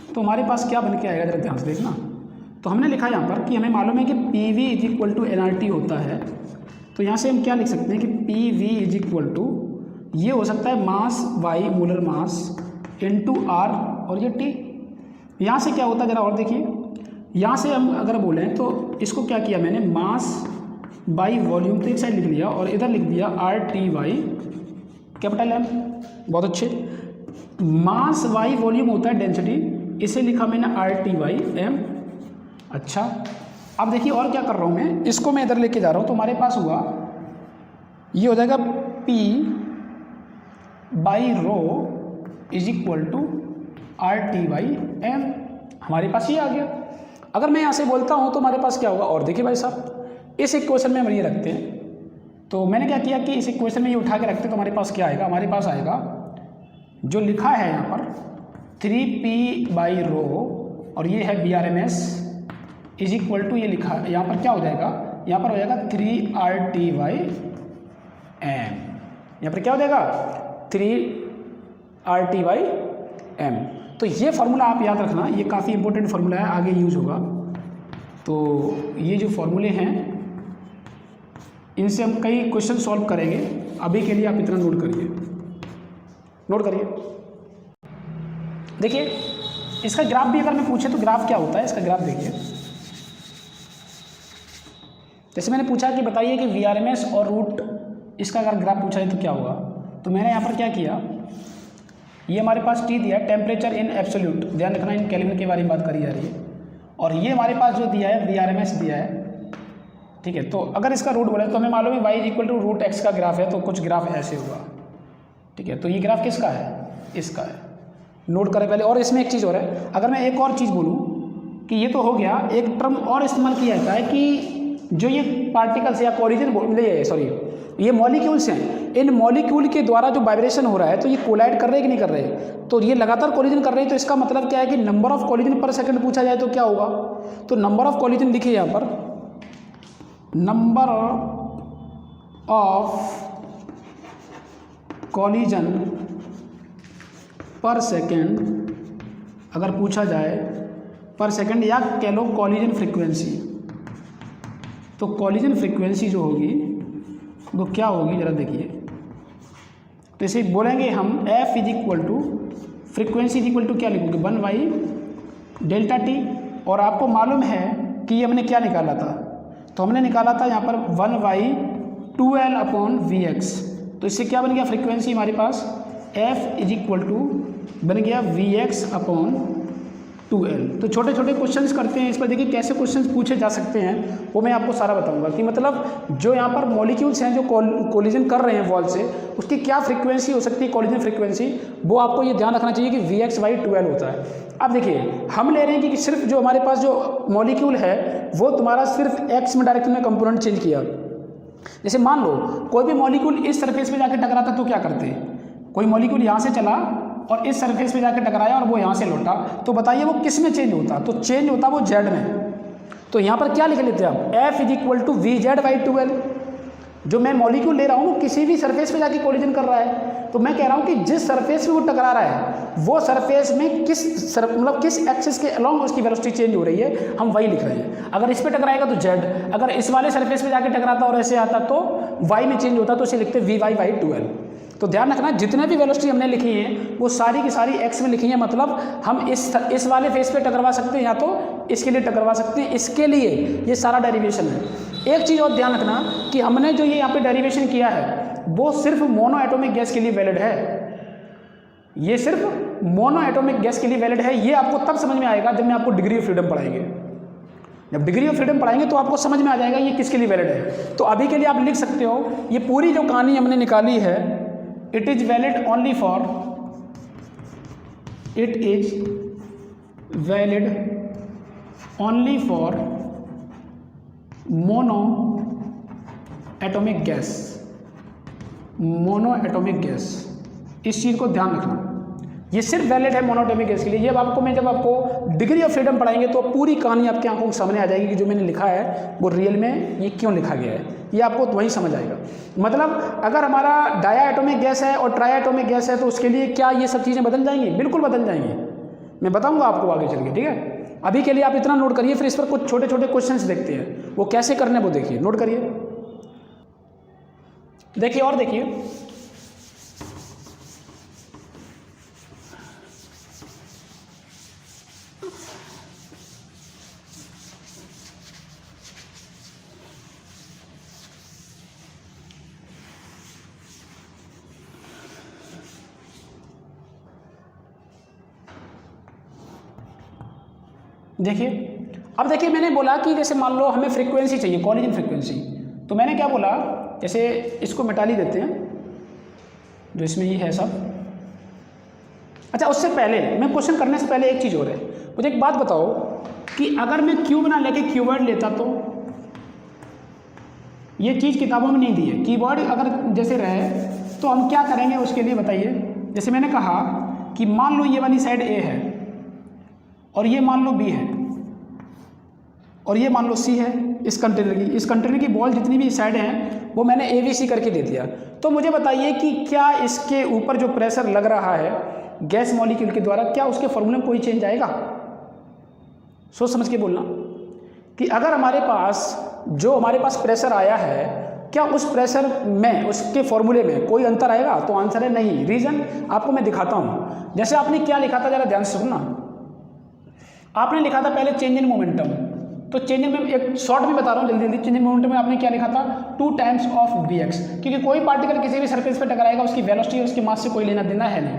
तो हमारे पास क्या बन के आएगा, जरा ध्यान से देखना। तो हमने लिखा यहाँ पर कि हमें मालूम है कि PV is equal to nRT होता है। तो यहाँ से हम क्या लिख सकते हैं कि PV इज इक्वल टू, ये हो सकता है mass Y, molar mass into R, और ये T। यहाँ से क्या होता है जरा और देखिए, यहाँ से हम अगर बोलें तो इसको क्या किया मैंने, मास बाई वॉल्यूम, तो एक साइड लिख लिया और इधर लिख दिया RT/, कैपिटल M। बहुत अच्छे। मास बाई वॉल्यूम होता है डेंसिटी, इसे लिखा मैंने RT/M। अच्छा, अब देखिए और क्या कर रहा हूँ मैं, इसको मैं इधर लेके जा रहा हूँ, तो हमारे पास हुआ, ये हो जाएगा P/रो इज इक्वल टू RT/M। हमारे पास ये आ गया। अगर मैं यहाँ से बोलता हूँ तो हमारे पास क्या होगा, और देखिए भाई साहब, इस इक्वेशन में हम ये रखते हैं। तो मैंने क्या किया कि इस इक्वेशन में ये उठा के रखते हैं, तो हमारे पास क्या आएगा, हमारे पास आएगा जो लिखा है यहाँ पर 3p/रो और ये है VRMS इज इक्वल टू, ये लिखा यहाँ पर क्या हो जाएगा, यहाँ पर हो जाएगा 3RT/m। यहाँ पर क्या हो जाएगा 3RT/m। तो ये फार्मूला आप याद रखना, ये काफ़ी इंपॉर्टेंट फार्मूला है, आगे यूज होगा। तो ये जो फार्मूले हैं इनसे हम कई क्वेश्चन सॉल्व करेंगे। अभी के लिए आप इतना नोट करिए, नोट करिए। देखिए इसका ग्राफ भी अगर मैं पूछे तो ग्राफ क्या होता है, इसका ग्राफ देखिए। जैसे मैंने पूछा कि बताइए कि VRMS और रूट, इसका अगर ग्राफ पूछा है तो क्या होगा, तो मैंने यहाँ पर क्या किया, ये हमारे पास T दिया है, टेम्परेचर इन एब्सोल्यूट, ध्यान रखना इन केल्विन के बारे में बात करी जा रही है, और ये हमारे पास जो दिया है VRMS दिया है, ठीक है। तो अगर इसका रूट बोले तो हमें मालूम है y = √x का ग्राफ है, तो कुछ ग्राफ ऐसे होगा, ठीक है। तो ये ग्राफ किसका है, इसका है, नोट करें पहले। और इसमें एक चीज़ और है, अगर मैं एक और चीज़ बोलूँ कि ये तो हो गया, एक टर्म और इस्तेमाल किया जाता है कि जो ये पार्टिकल्स या कोलिजन, ये मॉलिक्यूल्स हैं, इन मॉलिक्यूल के द्वारा जो वाइब्रेशन हो रहा है तो ये कोलाइड कर रहे हैं कि नहीं कर रहे, तो ये लगातार कोलिजन कर रहे हैं। तो इसका मतलब क्या है कि नंबर ऑफ कोलिजन पर सेकंड पूछा जाए तो क्या होगा, तो नंबर ऑफ कोलिजन लिखिए यहाँ पर, नंबर ऑफ कोलिजन पर सेकेंड अगर पूछा जाए, पर सेकेंड, या कह लो कोलिजन फ्रीक्वेंसी, तो कोलिजन फ्रीक्वेंसी जो होगी वो क्या होगी ज़रा देखिए। तो इसे बोलेंगे हम F = फ्रीक्वेंसी = क्या लिखोगे 1/Δt, और आपको मालूम है कि ये हमने क्या निकाला था, तो हमने निकाला था यहाँ पर 1/2L/Vx। तो इससे क्या बन गया, फ्रीक्वेंसी हमारे पास F = बन गया Vx/2L। तो छोटे छोटे क्वेश्चंस करते हैं इस पर, देखिए कैसे क्वेश्चंस पूछे जा सकते हैं वो मैं आपको सारा बताऊंगा कि मतलब जो यहाँ पर मॉलिक्यूल्स हैं जो कोलिजन कर रहे हैं वॉल से, उसकी क्या फ्रीक्वेंसी हो सकती है, कोलिजन फ्रीक्वेंसी, वो आपको ये ध्यान रखना चाहिए कि Vx/2L होता है। अब देखिए हम ले रहे हैं कि सिर्फ जो हमारे पास जो मॉलिक्यूल है वो तुम्हारा सिर्फ एक्स में डायरेक्शन में कंपोनेंट चेंज किया। जैसे मान लो कोई भी मॉलिक्यूल इस सरफेस पे जाके टकराता तो क्या करते, कोई मॉलिक्यूल यहाँ से चला और इस सरफेस पे जाके टकराया और वो यहाँ से लौटा, तो बताइए वो किस में चेंज होता, तो चेंज होता वो जेड में। तो यहाँ पर क्या लिख लेते हैं आप, F = Vz/2L। जो मैं मॉलिक्यूल ले रहा हूँ वो किसी भी सरफेस पे जाके कोलिजन कर रहा है, तो मैं कह रहा हूँ कि जिस सरफेस पे वो टकरा रहा है वो सरफेस में किस एक्सिस के अलॉन्ग उसकी वेलोसिटी चेंज हो रही है, हम वही लिख रहे हैं। अगर इस पे टकराएगा तो जेड, अगर इस वाले सरफेस पे जाके टकराता और ऐसे आता तो वाई में चेंज होता, तो इसे लिखते Vy/2L। तो ध्यान रखना जितने भी वेलोसिटी हमने लिखी है वो सारी की सारी एक्स में लिखी है, मतलब हम इस वाले फेस पे टकरवा सकते हैं या तो इसके लिए टकरवा सकते हैं, इसके लिए ये सारा डेरिवेशन है। एक चीज़ और ध्यान रखना कि हमने जो ये यहाँ पे डेरिवेशन किया है वो सिर्फ मोनो एटॉमिक गैस के लिए वैलिड है, ये सिर्फ मोनो एटॉमिक गैस के लिए वैलिड है। ये आपको तब समझ में आएगा जब मैं आपको डिग्री ऑफ फ्रीडम पढ़ाएंगे, जब डिग्री ऑफ फ्रीडम पढ़ाएंगे तो आपको समझ में आ जाएगा ये किसके लिए वैलिड है। तो अभी के लिए आप लिख सकते हो, ये पूरी जो कहानी हमने निकाली है, it is valid only for mono atomic gas, इस चीज़ को ध्यान रखना, ये सिर्फ वैलिड है मोनोएटॉमिक गैस के लिए। ये आपको मैं जब आपको डिग्री ऑफ फ्रीडम पढ़ाएंगे तो पूरी कहानी आपकी आंखों के सामने आ जाएगी कि जो मैंने लिखा है वो रियल में ये क्यों लिखा गया है, ये आपको वहीं समझ आएगा। मतलब अगर हमारा डाया एटॉमिक गैस है और ट्राई एटॉमिक गैस है तो उसके लिए क्या ये सब चीज़ें बदल जाएंगी, बिल्कुल बदल जाएंगी, मैं बताऊंगा आपको आगे चल के, ठीक है। अभी के लिए आप इतना नोट करिए, फिर इस पर कुछ छोटे छोटे क्वेश्चंस देखते हैं, वो कैसे करने वो देखिए, नोट करिए। देखिए और देखिए, अब देखिए मैंने बोला कि जैसे मान लो हमें फ्रीक्वेंसी चाहिए, कोलिजन फ्रीक्वेंसी, तो मैंने क्या बोला, जैसे इसको मिटा ही देते हैं जो इसमें ये है सब। अच्छा उससे पहले मैं क्वेश्चन करने से पहले एक चीज़ और है, मुझे एक बात बताओ कि अगर मैं क्यूब ना लेके कीवर्ड लेता तो, ये चीज़ किताबों में नहीं दी है, कीवर्ड अगर जैसे रहे तो हम क्या करेंगे उसके लिए बताइए। जैसे मैंने कहा कि मान लो ये वाली साइड ए है और ये मान लो बी है और ये मान लो सी है इस कंटेनर की बॉल जितनी भी साइड हैं वो मैंने ए बी सी करके दे दिया। तो मुझे बताइए कि क्या इसके ऊपर जो प्रेशर लग रहा है गैस मॉलिक्यूल के द्वारा, क्या उसके फॉर्मूले में कोई चेंज आएगा? सोच समझ के बोलना कि अगर हमारे पास प्रेशर आया है, क्या उस प्रेशर में उसके फॉर्मूले में कोई अंतर आएगा? तो आंसर है नहीं। रीज़न आपको मैं दिखाता हूँ। जैसे आपने क्या लिखा था, ज़रा ध्यान से सुनना। आपने लिखा था पहले चेंज इन मोमेंटम, तो चेंज इन में एक शॉर्ट में बता रहा हूँ जल्दी, चेंज इन मोमेंटम में आपने क्या लिखा था 2 टाइम्स ऑफ bx, क्योंकि कोई पार्टिकल किसी भी सरफेस पर टकराएगा उसकी वेलोसिटी और उसके मास से कोई लेना देना है नहीं।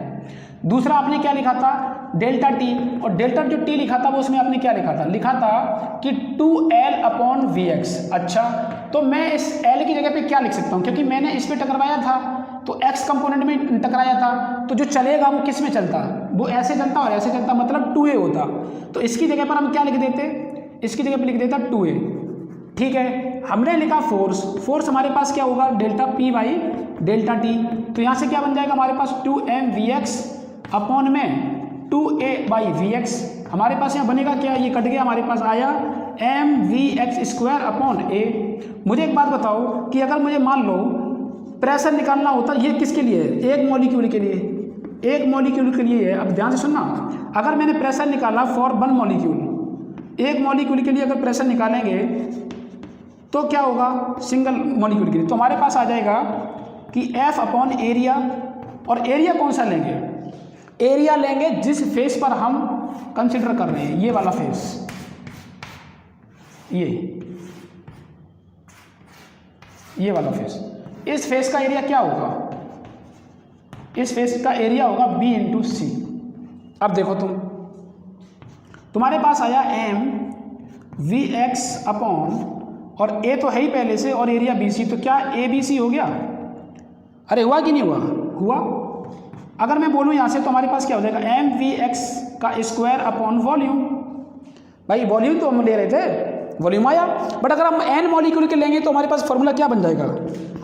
दूसरा आपने क्या लिखा था डेल्टा टी, और डेल्टा जो टी लिखा था वो उसमें आपने क्या लिखा था कि 2L/Vx। अच्छा, तो मैं इस L की जगह पे क्या लिख सकता हूँ, क्योंकि मैंने इस पे टकराया था तो x कंपोनेंट में टकराया था, तो जो चलेगा वो किस में चलता, वो ऐसे चलता और ऐसे चलता, मतलब 2a होता। तो इसकी जगह पर हम क्या लिख देते, इसकी जगह पर लिख देता 2a। ठीक है, हमने लिखा फोर्स हमारे पास क्या होगा delta P by delta T, तो यहाँ से क्या बन जाएगा हमारे पास 2mVx अपॉन में 2a बाई Vx। हमारे पास यहाँ बनेगा क्या, ये कट गया, हमारे पास आया mVx² अपॉन a। मुझे एक बात बताओ कि अगर मुझे मान लो प्रेशर निकालना होता, ये किसके लिए है, एक मॉलिक्यूल के लिए है। अब ध्यान से सुनना, अगर मैंने प्रेशर निकाला फॉर 1 मॉलिक्यूल, एक मॉलिक्यूल के लिए अगर प्रेशर निकालेंगे तो क्या होगा सिंगल मॉलिक्यूल के लिए, तो हमारे पास आ जाएगा कि F अपॉन एरिया, और एरिया कौन सा लेंगे, एरिया लेंगे जिस फेस पर हम कंसिडर कर रहे हैं, ये वाला फेस, ये वाला फेस। इस फेस का एरिया क्या होगा, इस फेस का एरिया होगा B इंटू सी। अब देखो तुम्हारे पास आया mVx अपॉन, और a तो है ही पहले से, और एरिया BC, तो क्या ABC हो गया, अरे हुआ कि नहीं हुआ। अगर मैं बोलूँ यहाँ से तो हमारे पास क्या हो जाएगा mVx का स्क्वायर अपॉन वॉल्यूम। भाई वॉल्यूम तो हम ले रहे थे, वॉल्यूम आया, बट अगर हम n मॉलिक्यूल के लेंगे तो हमारे पास फॉर्मूला क्या बन जाएगा,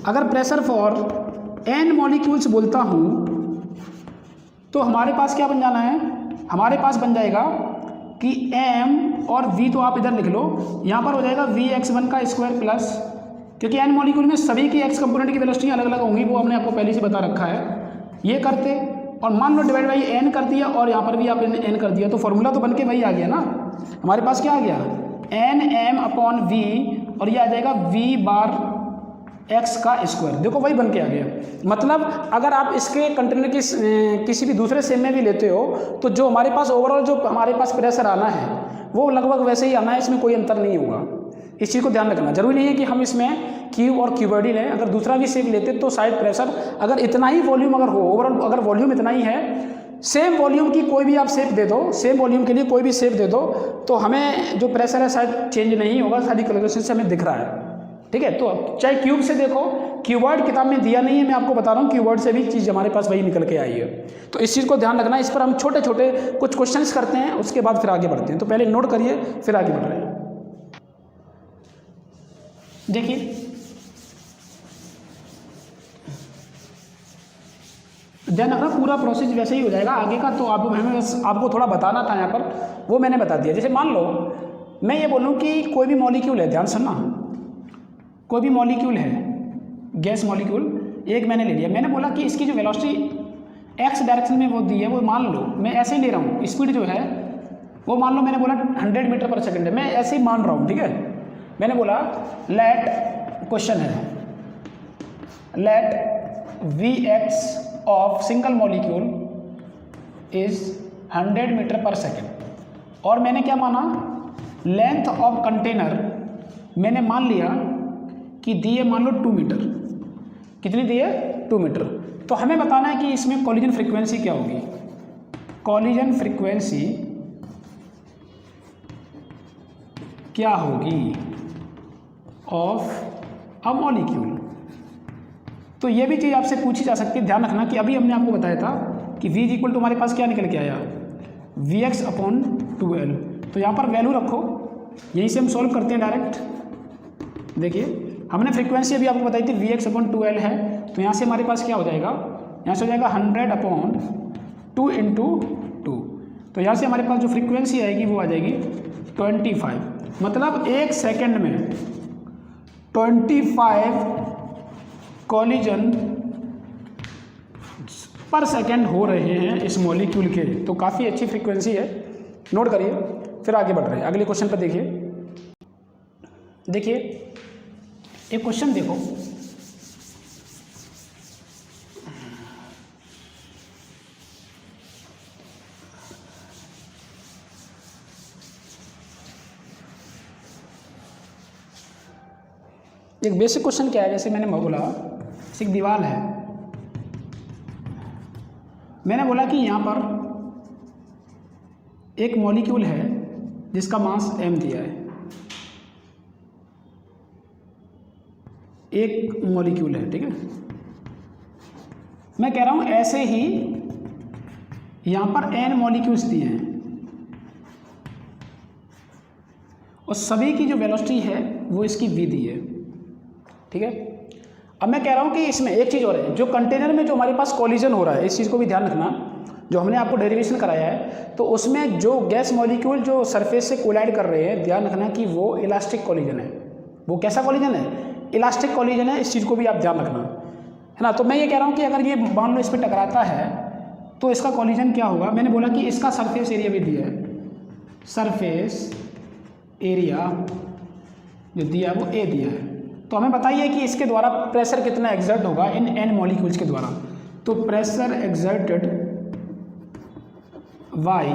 अगर प्रेशर फॉर n मॉलिक्यूल्स बोलता हूँ तो हमारे पास क्या बन जाना है, हमारे पास बन जाएगा कि m और v तो आप इधर लिख लो, यहाँ पर हो जाएगा Vx1 का स्क्वायर प्लस, क्योंकि n मॉलिक्यूल में सभी की x कंपोनेंट की वेलोसिटी अलग अलग होंगी, वो हमने आपको पहले से बता रखा है। ये करते और मान लो डिवाइड बाई n कर दिया, और यहाँ पर भी आपने n कर दिया, तो फॉर्मूला तो बन के वही आ गया ना, हमारे पास क्या आ गया nm अपॉन v, और ये आ जाएगा v बार x का स्क्वायर। देखो वही बन के आ गया। मतलब अगर आप इसके कंटेनर की किसी भी दूसरे सेम में भी लेते हो तो जो हमारे पास ओवरऑल जो हमारे पास प्रेशर आना है वो लगभग वैसे ही आना है, इसमें कोई अंतर नहीं होगा। इस चीज़ को ध्यान रखना, जरूरी नहीं है कि हम इसमें क्यूब और क्यूबॉइड ही लें, अगर दूसरा भी सेम लेते तो शायद प्रेशर अगर इतना ही वॉल्यूम अगर हो, ओवरऑल अगर वॉल्यूम इतना ही है, सेम वॉल्यूम की कोई भी आप शेप दे दो, सेम वॉल्यूम के लिए कोई भी शेप दे दो, तो हमें जो प्रेशर है शायद चेंज नहीं होगा, सारी कैलकुलेशन से हमें दिख रहा है। ठीक है, तो चाहे क्यूब से देखो, क्यूबॉइड किताब में दिया नहीं है, मैं आपको बता रहा हूँ क्यूबॉइड से भी चीज़ हमारे पास वही निकल के आई है। तो इस चीज़ को ध्यान रखना, इस पर हम छोटे छोटे कुछ क्वेश्चंस करते हैं, उसके बाद फिर आगे बढ़ते हैं। तो पहले नोट करिए फिर आगे बढ़ रहे हैं। देखिए ध्यान रखना, पूरा प्रोसेस वैसे ही हो जाएगा आगे का, तो हमें बस आपको थोड़ा बताना था यहाँ पर, वो मैंने बता दिया। जैसे मान लो मैं ये बोलूँ कि कोई भी मॉलिक्यूल है, ध्यान सुनना, कोई भी मॉलिक्यूल है, गैस मॉलिक्यूल एक मैंने ले लिया, मैंने बोला कि इसकी जो वेलोसिटी x डायरेक्शन में वो दी है, वो मान लो मैं ऐसे ही ले रहा हूँ, स्पीड जो है वो मान लो मैंने बोला 100 मीटर पर सेकंड है, मैं ऐसे ही मान रहा हूँ। ठीक है, मैंने बोला लेट, क्वेश्चन है let Vx of single molecule is 100 metre per second, और मैंने क्या माना, लेंथ ऑफ कंटेनर मैंने मान लिया कि दिए मान लो 2 मीटर, कितनी दिए 2 मीटर। तो हमें बताना है कि इसमें कॉलिजन फ्रीक्वेंसी क्या होगी, कॉलिजन फ्रीक्वेंसी क्या होगी ऑफ अ मॉलिक्यूल। तो ये भी चीज़ आपसे पूछी जा सकती है, ध्यान रखना कि अभी हमने आपको बताया था कि v इक्वल टू हमारे पास क्या निकल के आया Vx अपॉन 2L, तो यहाँ पर वैल्यू रखो, यहीं से हम सॉल्व करते हैं डायरेक्ट। देखिए हमने फ्रीक्वेंसी अभी आपको बताई थी Vx अपॉन 2L है, तो यहाँ से हमारे पास क्या हो जाएगा, यहाँ से हो जाएगा 100 अपॉन 2 इंटू 2, तो यहाँ से हमारे पास जो फ्रीक्वेंसी आएगी वो आ जाएगी 25, मतलब 1 सेकेंड में 25 कॉलिजन पर सेकेंड हो रहे हैं इस मॉलिक्यूल के। तो काफ़ी अच्छी फ्रीक्वेंसी है, नोट करिए। फिर आगे बढ़ रहे हैं अगले क्वेश्चन पर। देखिए एक क्वेश्चन देखो, एक बेसिक क्वेश्चन क्या है, जैसे मैंने बोला एक दीवार है, मैंने बोला कि यहाँ पर एक मॉलिक्यूल है जिसका मास m दिया है, एक मॉलिक्यूल है, ठीक है। मैं कह रहा हूँ ऐसे ही यहाँ पर n मॉलिक्यूल्स दिए हैं और सभी की जो वेलोसिटी है वो इसकी v दी है, ठीक है। अब मैं कह रहा हूँ कि इसमें एक चीज़ और है, जो कंटेनर में जो हमारे पास कॉलिजन हो रहा है, इस चीज़ को भी ध्यान रखना, जो हमने आपको डेरिवेशन कराया है, तो उसमें जो गैस मॉलिक्यूल जो सरफेस से कोलाइड कर रहे हैं, ध्यान रखना कि वो इलास्टिक कॉलिजन है। वो कैसा कॉलिजन है? इलास्टिक कॉलिजन है, इस चीज़ को भी आप ध्यान रखना, है ना। तो मैं ये कह रहा हूँ कि अगर ये मान लो इस पर टकराता है तो इसका कॉलिजन क्या होगा। मैंने बोला कि इसका सरफेस एरिया भी दिया है, सरफेस एरिया जो दिया है वो ए दिया है। तो हमें बताइए कि इसके द्वारा प्रेशर कितना एक्सर्ट होगा इन n मॉलिक्यूल्स के द्वारा। तो pressure exerted by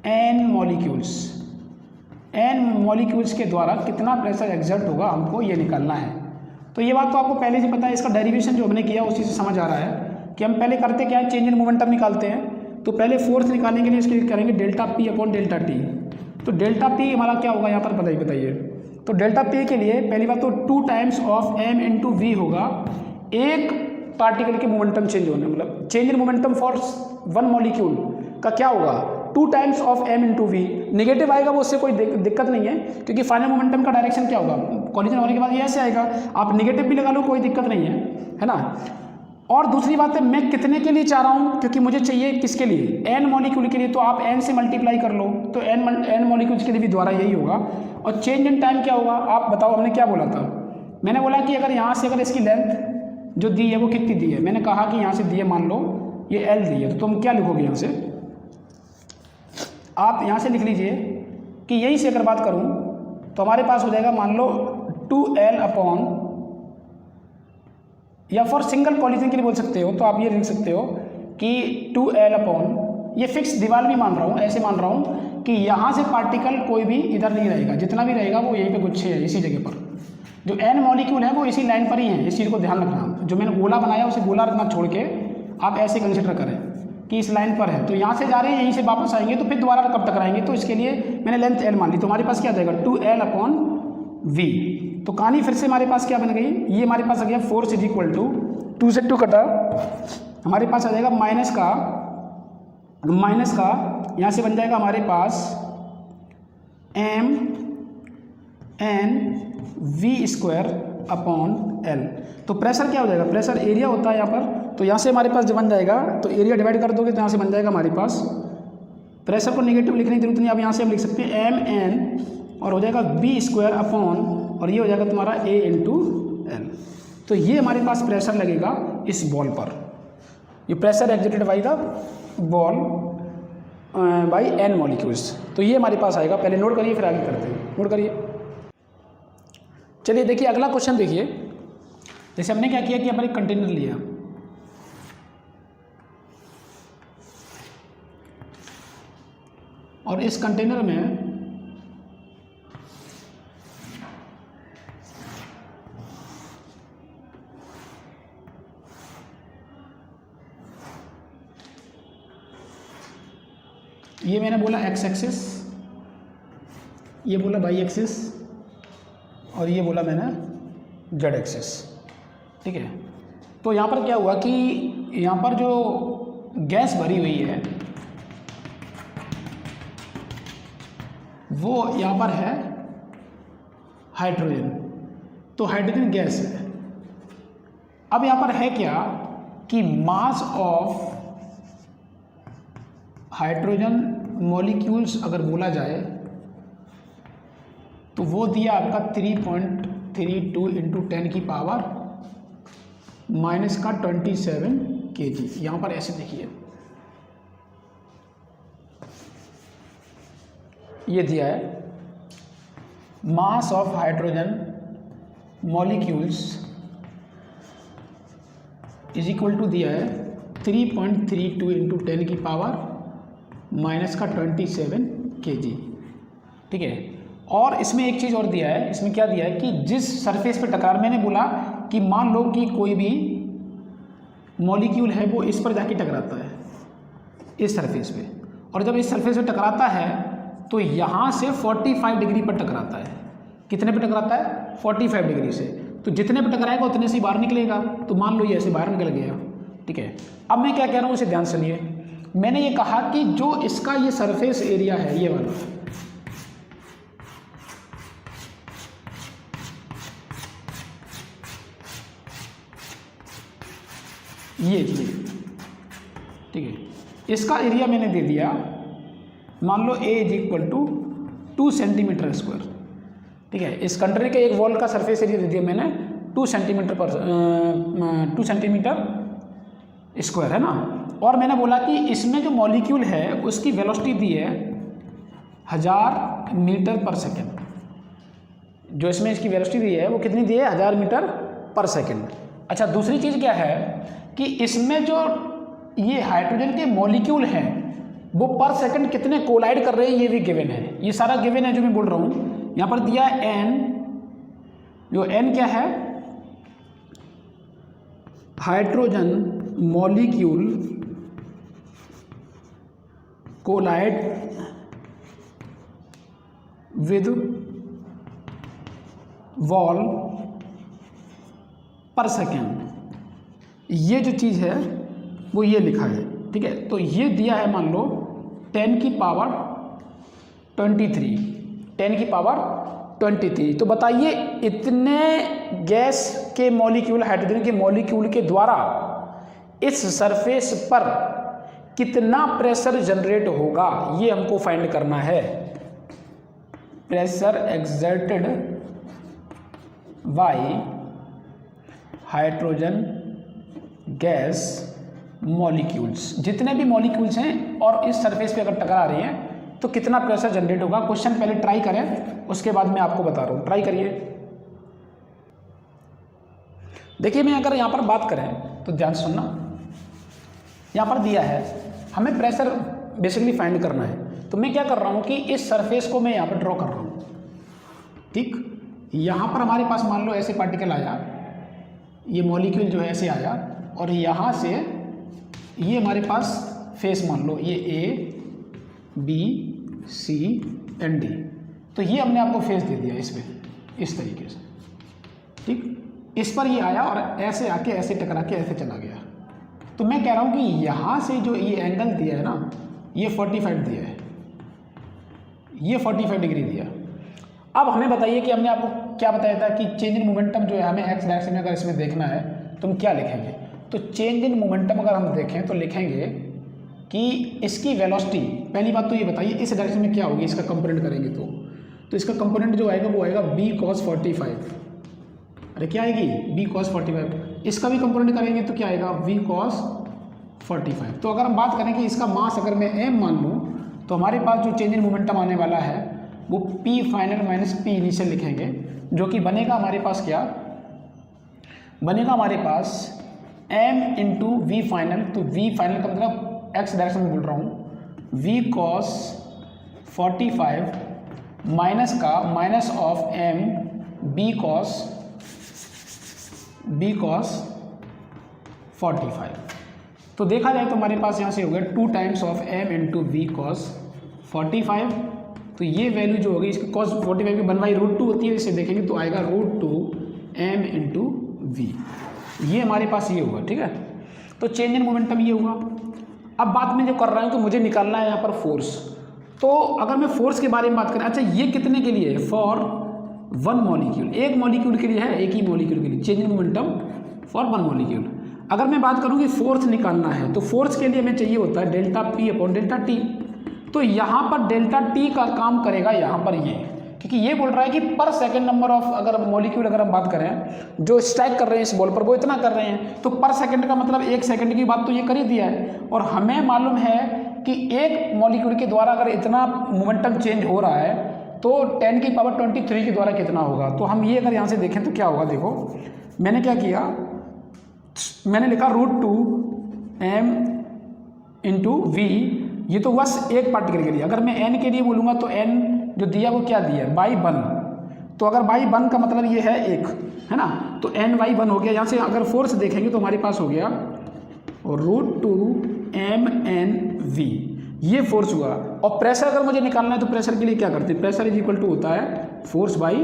n molecules के द्वारा कितना प्रेशर एक्सर्ट होगा, हमको ये निकालना है। तो ये बात तो आपको पहले से पता है, इसका डेरिवेशन जो हमने किया उसी से समझ आ रहा है कि हम पहले करते क्या है, चेंज इन मोमेंटम निकालते हैं। तो पहले फोर्स निकालने के लिए इसके लिए करेंगे delta P upon delta T. तो डेल्टा पी हमारा क्या होगा यहाँ पर बताइए। तो डेल्टा पी के लिए पहली बात तो 2 times of m into v होगा, एक पार्टिकल के मोमेंटम चेंज होने, मतलब change in momentum for 1 molecule का क्या होगा 2 times of m into v. Negative आएगा वो, उससे कोई दिक्कत नहीं है, क्योंकि फाइनल मोमेंटम का डायरेक्शन क्या होगा, कॉलिजन होने के बाद ये ऐसे आएगा। आप निगेटिव भी लगा लो, कोई दिक्कत नहीं है ना। और दूसरी बात है, मैं कितने के लिए चाह रहा हूँ, क्योंकि मुझे चाहिए किसके लिए, n मॉलिक्यूल के लिए, तो आप n से मल्टीप्लाई कर लो, तो n मॉलिक्यूल्स के लिए भी द्वारा यही होगा। और चेंज इन टाइम क्या होगा, आप बताओ, हमने क्या बोला था। मैंने बोला कि अगर यहाँ से अगर इसकी लेंथ जो दी है वो कितनी दी है, मैंने कहा कि यहाँ से दी है, मान लो ये l दी है, तो तुम क्या लिखोगे यहाँ से, आप यहाँ से लिख लीजिए कि यहीं से अगर बात करूँ तो हमारे पास हो जाएगा, मान लो 2l अपॉन, या फॉर सिंगल कॉलिजन के लिए बोल सकते हो, तो आप ये लिख सकते हो कि 2l अपॉन, ये फिक्स दीवार भी मान रहा हूँ, ऐसे मान रहा हूँ कि यहाँ से पार्टिकल कोई भी इधर नहीं रहेगा, जितना भी रहेगा वो यहीं पे गुच्छे है, इसी जगह पर। जो n मॉलिक्यूल है वो इसी लाइन पर ही है, इस चीज़ को ध्यान रखना। जो मैंने गोला बनाया उसे गोला रखना छोड़ के आप ऐसे कंसिडर करें कि इस लाइन पर है, तो यहाँ से जा रहे हैं, यहीं से वापस आएंगे, तो फिर दोबारा कब टकराएंगे, तो इसके लिए मैंने लेंथ l मान ली। तो हमारे पास क्या आ जाएगा 2l अपॉन v। तो कहानी फिर से हमारे पास क्या बन गई, ये हमारे पास आ गया फोर्स इज इक्वल टू 2 से 2 कटा, हमारे पास आ जाएगा माइनस का यहाँ से बन जाएगा हमारे पास m n v square upon l। तो प्रेशर क्या हो जाएगा, प्रेशर एरिया होता है यहाँ पर, तो यहाँ से हमारे पास जब बन जाएगा तो एरिया डिवाइड कर दोगे तो यहाँ से बन जाएगा हमारे पास, प्रेशर को नेगेटिव लिखने की जरूरत नहीं, अब यहाँ से हम लिख सकते हैं m n और हो जाएगा v स्क्वायर अपॉन, और ये हो जाएगा तुम्हारा a इंटू l। तो ये हमारे पास प्रेशर लगेगा इस बॉल पर, ये pressure exerted by the ball by n molecules. तो ये हमारे पास आएगा, पहले नोट करिए फिर आगे करते हैं, नोट करिए। चलिए देखिए अगला क्वेश्चन देखिए, जैसे हमने क्या किया कि अपन एक कंटेनर लिया, और इस कंटेनर में ये मैंने बोला x एक्सिस, ये बोला y एक्सिस, और ये बोला मैंने z एक्सिस, ठीक है। तो यहाँ पर क्या हुआ कि यहाँ पर जो गैस भरी हुई है वो यहाँ पर है हाइड्रोजन, तो हाइड्रोजन गैस है। अब यहाँ पर है क्या कि मास ऑफ हाइड्रोजन मॉलिक्यूल्स अगर बोला जाए तो वो दिया आपका 3.32 इंटू 10 की पावर माइनस का 27 kg। यहाँ पर ऐसे देखिए ये दिया है mass of hydrogen molecules is equal to दिया है 3.32 इंटू 10 की पावर माइनस का 27 kg, ठीक है। और इसमें एक चीज़ और दिया है, इसमें क्या दिया है कि जिस सरफेस पे टकरा, मैंने बोला कि मान लो कि कोई भी मॉलिक्यूल है वो इस पर जाके टकराता है इस सरफेस पे, और जब इस सरफेस पे टकराता है तो यहाँ से 45 डिग्री पर टकराता है। कितने पे टकराता है? 45 डिग्री से। तो जितने पे टकराएगा उतने से बाहर निकलेगा। तो मान लो ये ऐसे बाहर निकल गया, ठीक है। अब मैं क्या कह रहा हूँ उसे ध्यान सुनिए। मैंने ये कहा कि जो इसका ये सरफेस एरिया है ये वाला, ये ठीक है, इसका एरिया मैंने दे दिया, मान लो A is equal to 2 centimetre square, ठीक है। इस कंट्री के एक वॉल का सरफेस एरिया दे दिया मैंने 2 सेंटीमीटर स्क्वायर, है ना। और मैंने बोला कि इसमें जो मॉलिक्यूल है उसकी वेलोसिटी दी है 1000 मीटर पर सेकेंड। जो इसमें इसकी वेलोसिटी दी है वो कितनी दी है? 1000 मीटर पर सेकेंड। अच्छा, दूसरी चीज़ क्या है कि इसमें जो ये हाइड्रोजन के मॉलिक्यूल हैं वो पर सेकंड कितने कोलाइड कर रहे हैं ये भी गिवन है। ये सारा गिवन है जो मैं बोल रहा हूँ। यहाँ पर दिया है n, जो n क्या है? Hydrogen molecule collide with wall per second. ये जो चीज़ है वो ये लिखा है, ठीक है। तो ये दिया है मान लो 10 की पावर 23, 10 की पावर 23। तो बताइए इतने गैस के मॉलिक्यूल, हाइड्रोजन के मॉलिक्यूल के द्वारा इस सरफेस पर कितना प्रेशर जनरेट होगा, ये हमको फाइंड करना है। Pressure exerted by hydrogen gas molecules, जितने भी मॉलिक्यूल्स हैं और इस सरफेस पे अगर टकरा रही हैं तो कितना प्रेशर जनरेट होगा। क्वेश्चन पहले ट्राई करें, उसके बाद मैं आपको बता रहा हूँ। ट्राई करिए। देखिए, मैं अगर यहाँ पर बात करें तो ध्यान से सुनना। यहाँ पर दिया है हमें प्रेशर बेसिकली फाइंड करना है। तो मैं क्या कर रहा हूँ कि इस सरफेस को मैं यहाँ पर ड्रॉ कर रहा हूँ, ठीक। यहाँ पर हमारे पास मान लो ऐसे पार्टिकल आया, ये मॉलिक्यूल जो है ऐसे आया, और यहाँ से ये हमारे पास फेस मान लो ये A B C and D। तो ये हमने आपको फेस दे दिया इसमें इस तरीके से, ठीक। इस पर ये आया और ऐसे आके ऐसे टकरा के ऐसे चला गया। तो मैं कह रहा हूँ कि यहाँ से जो ये एंगल दिया है ना, ये 45 दिया है, ये 45 डिग्री दिया। अब हमें बताइए कि हमने आपको क्या बताया था कि चेंज इन मोमेंटम जो है हमें एक्स डायरेक्शन में अगर इसमें देखना है तो हम क्या लिखेंगे। तो चेंज इन मोमेंटम अगर हम देखें तो लिखेंगे कि इसकी वेलोसिटी, पहली बात तो ये बताइए इस डायरेक्शन में क्या होगी, इसका कंपोनेंट करेंगे तो इसका कंपोनेंट जो आएगा वो आएगा b cos 45। अरे क्या आएगी? b cos 45। इसका भी कंपोनेंट करेंगे तो क्या आएगा? v cos 45। तो अगर हम बात करें कि इसका मास अगर मैं m मान लूँ तो हमारे पास जो चेंज इन मोमेंटम आने वाला है वो p final minus p initial लिखेंगे, जो कि बनेगा हमारे पास क्या बनेगा? हमारे पास m इंटू वी फाइनल। तो v फाइनल का मतलब x डायरेक्शन में बोल रहा हूँ, v cos 45 माइनस का minus of m b cos 45। तो देखा जाए तो हमारे पास यहाँ से हो गया 2 times of m into v cos 45। तो ये वैल्यू जो होगी इसकी cos 45 की 1/√2 होती है, इसे देखेंगे तो आएगा √2 m इंटू वी। ये हमारे पास ये होगा, ठीक है। तो चेंज इन मोमेंटम ये हुआ। अब बात मैं जो कर रहा हूँ कि मुझे निकालना है यहाँ पर फोर्स। तो अगर मैं फोर्स के बारे में बात करें, अच्छा ये कितने के लिए है? फॉर 1 मॉलिक्यूल, एक मॉलिक्यूल के लिए है, एक ही मॉलिक्यूल के लिए change in momentum for 1 molecule. अगर मैं बात करूँ कि फोर्स निकालना है, तो फोर्स के लिए हमें चाहिए होता है delta P upon delta T. तो यहाँ पर डेल्टा टी का काम करेगा यहाँ पर ये, क्योंकि ये बोल रहा है कि पर सेकंड नंबर ऑफ अगर मॉलिक्यूल अगर हम बात करें जो स्ट्राइक कर रहे हैं इस बॉल पर वो इतना कर रहे हैं, तो पर सेकंड का मतलब 1 सेकंड की बात तो ये कर ही दिया है। और हमें मालूम है कि एक मॉलिक्यूल के द्वारा अगर इतना मोमेंटम चेंज हो रहा है तो 10 की पावर 23 के द्वारा कितना होगा। तो हम ये अगर यहाँ से देखें तो क्या होगा, देखो मैंने क्या किया, मैंने लिखा √2m इंटू वी, ये तो बस एक पार्टिकल के लिए। अगर मैं n के लिए बोलूँगा तो n जो दिया वो क्या दिया है, बाई 1। तो अगर बाई 1 का मतलब ये है 1, है ना, तो n बाई 1 हो गया। यहाँ से अगर फोर्स देखेंगे तो हमारे पास हो गया √2mnv, ये फोर्स हुआ। और प्रेशर अगर मुझे निकालना है तो प्रेशर के लिए क्या करते हैं, प्रेशर इज इक्वल टू होता है फोर्स बाई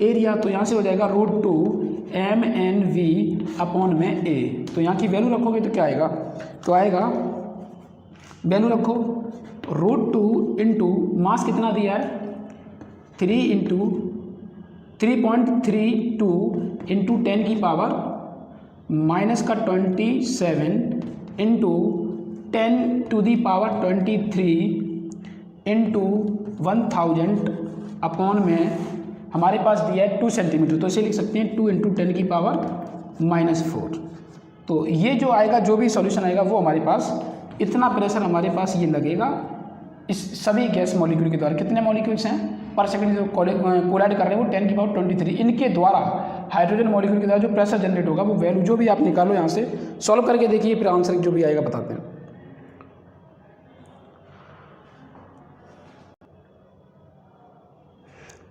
एरिया। तो यहाँ से हो जाएगा √2mnv अपॉन में a। तो यहाँ की वैल्यू रखोगे तो क्या आएगा, तो आएगा वैल्यू रखो √2 इंटू मास कितना दिया है 3 इंटू 3.32 इंटू 10 की पावर माइनस का 27 into 10 to the power 23 into 1000 upon में हमारे पास दिया है 2 सेंटीमीटर। तो इसे लिख सकते हैं 2 इंटू 10 की पावर -4। तो ये जो आएगा, जो भी सॉल्यूशन आएगा वो हमारे पास इतना प्रेशर हमारे पास ये लगेगा इस सभी गैस मॉलिक्यूल के द्वारा। कितने मॉलिक्यूल्स हैं पर सेकंड जो कोलाइड कर रहे हैं वो 10 की पावर 23, इनके द्वारा हाइड्रोजन मॉलिक्यूल के द्वारा जो प्रेशर जनरेट होगा वो वैल्यू जो भी आप निकालो यहाँ से सॉल्व करके देखिए, फिर आंसर जो भी आएगा बताते हैं।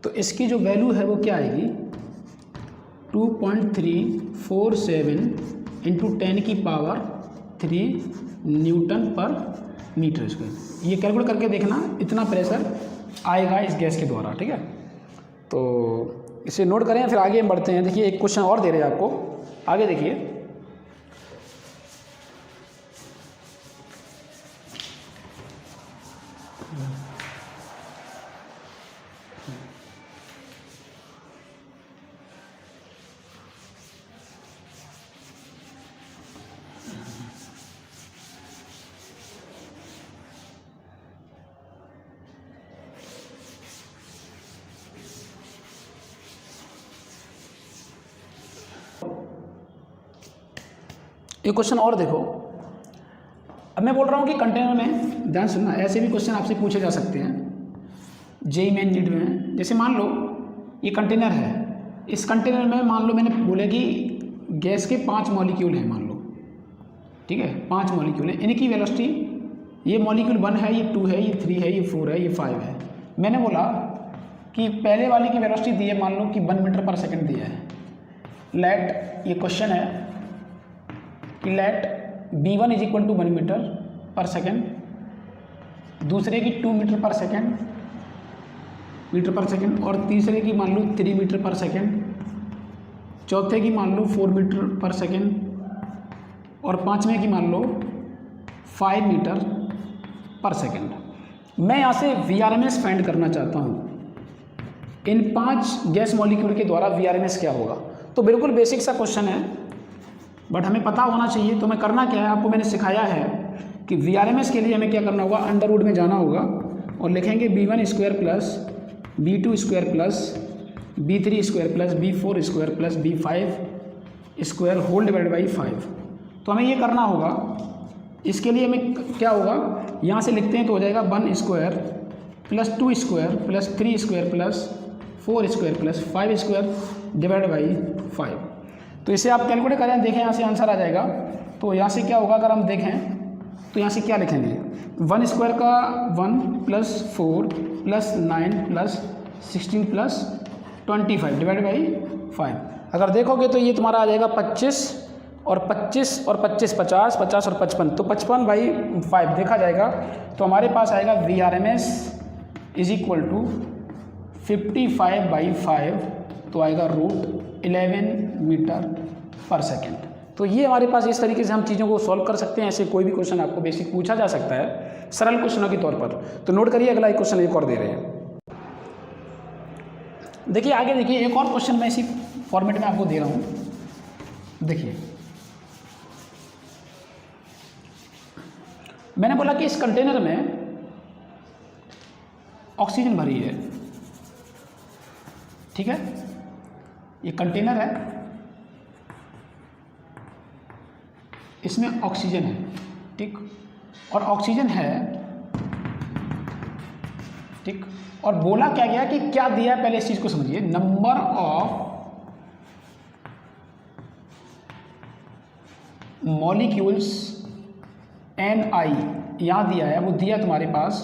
तो इसकी जो वैल्यू है वो क्या आएगी 2.347 इंटू 10 की पावर 3 न्यूटन पर मीटर स्क्वायर। ये कैलकुलेट करके देखना इतना प्रेशर आएगा इस गैस के द्वारा, ठीक है। तो इसे नोट करें, फिर आगे हम बढ़ते हैं। देखिए एक क्वेश्चन और दे रहे हैं आपको, आगे देखिए। एक क्वेश्चन और देखो। अब मैं बोल रहा हूँ कि कंटेनर में, ध्यान सुनना, ऐसे भी क्वेश्चन आपसे पूछे जा सकते हैं जेईई मेन नीट में। जैसे मान लो ये कंटेनर है, इस कंटेनर में मान लो मैंने बोले कि गैस के 5 मॉलिक्यूल हैं, मान लो, ठीक है, 5 मॉलिक्यूल हैं। इनकी वेलोसिटी, ये मॉलिक्यूल 1 है, ये 2 है, ये 3 है, ये 4 है, ये 5 है। मैंने बोला कि पहले वाले की वेलोसिटी दी है, मान लो कि 1 मीटर पर सेकेंड दिया है। लेट, ये क्वेश्चन है कि let b1 is equal to 1 metre per second, दूसरे की 2 मीटर पर सेकेंड, और तीसरे की मान लो 3 मीटर पर सेकेंड, चौथे की मान लो 4 मीटर पर सेकेंड, और पांचवें की मान लो 5 मीटर पर सेकेंड। मैं यहाँ से VRMS फाइंड करना चाहता हूँ, इन 5 गैस मॉलिक्यूल के द्वारा VRMS क्या होगा। तो बिल्कुल बेसिक सा क्वेश्चन है, बट हमें पता होना चाहिए। तो मैं करना क्या है, आपको मैंने सिखाया है कि VRMS के लिए हमें क्या करना होगा, अंडर रूट में जाना होगा और लिखेंगे b1 square plus b2 square plus b3 square plus b4 square plus b5 square whole divide by 5। तो हमें ये करना होगा। इसके लिए हमें क्या होगा, यहाँ से लिखते हैं तो हो जाएगा 1 square plus 2 square plus 3 square plus 4 square plus 5 square divide by 5। तो इसे आप कैलकुलेट करें, देखें यहाँ से आंसर आ जाएगा। तो यहाँ से क्या होगा, अगर हम देखें तो यहाँ से क्या लिखेंगे, 1 स्क्वायर का 1 plus 4 plus 9 plus 16 plus 25 divide by 5। अगर देखोगे तो ये तुम्हारा आ जाएगा 25 और 25 और 25 50, 50 और 55, तो 55/5 देखा जाएगा। तो हमारे पास आएगा VRMS इज इक्वल टू 55/5, तो आएगा √11 मीटर पर सेकेंड। तो ये हमारे पास इस तरीके से हम चीज़ों को सॉल्व कर सकते हैं। ऐसे कोई भी क्वेश्चन आपको बेसिक पूछा जा सकता है सरल क्वेश्चनों के तौर पर। तो नोट करिए, अगला एक क्वेश्चन एक और दे रहे हैं। देखिए आगे देखिए, एक और क्वेश्चन मैं इसी फॉर्मेट में आपको दे रहा हूँ। देखिए मैंने बोला कि इस कंटेनर में ऑक्सीजन भरी है, ठीक है, ये कंटेनर है, इसमें ऑक्सीजन है, ठीक, और ऑक्सीजन है, ठीक, और बोला क्या गया कि क्या दिया है, पहले इस चीज को समझिए। नंबर ऑफ मॉलिक्यूल्स Ni यहां दिया है, वो दिया तुम्हारे पास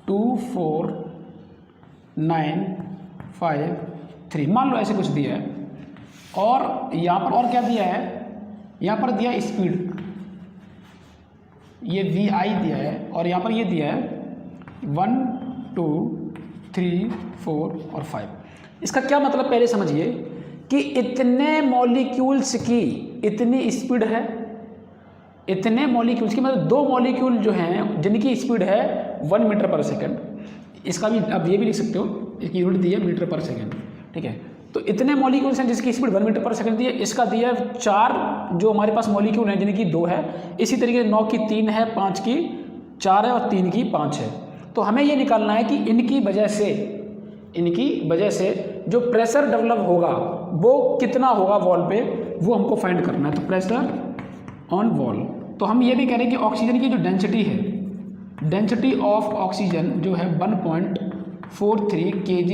2 4 9 5 3, मान लो ऐसे कुछ दिया है। और यहां पर और क्या दिया है, यहां पर दिया स्पीड, ये Vi दिया है, और यहां पर ये दिया है 1 2 3 4 और 5। इसका क्या मतलब पहले समझिए कि इतने मॉलिक्यूल्स की इतनी स्पीड है, इतने मॉलिक्यूल्स की मतलब 2 मॉलिक्यूल जो हैं जिनकी स्पीड है 1 मीटर पर सेकेंड। इसका भी अब ये भी लिख सकते हो, इसकी यूनिट दी है मीटर पर सेकेंड, ठीक है। तो इतने मॉलिक्यूल्स हैं जिसकी स्पीड 1 मीटर पर सेकेंड दी है। इसका दिया 4 जो हमारे पास मॉलिक्यूल हैं जिनकी 2 है, इसी तरीके से 9 की 3 है, 5 की 4 है और 3 की 5 है। तो हमें ये निकालना है कि इनकी वजह से जो प्रेशर डेवलप होगा वो कितना होगा वॉल पे, वो हमको फाइंड करना है। तो प्रेशर ऑन वॉल, तो हम ये भी कह रहे हैं कि ऑक्सीजन की जो डेंसिटी है, डेंसिटी ऑफ ऑक्सीजन जो है 1.43 kg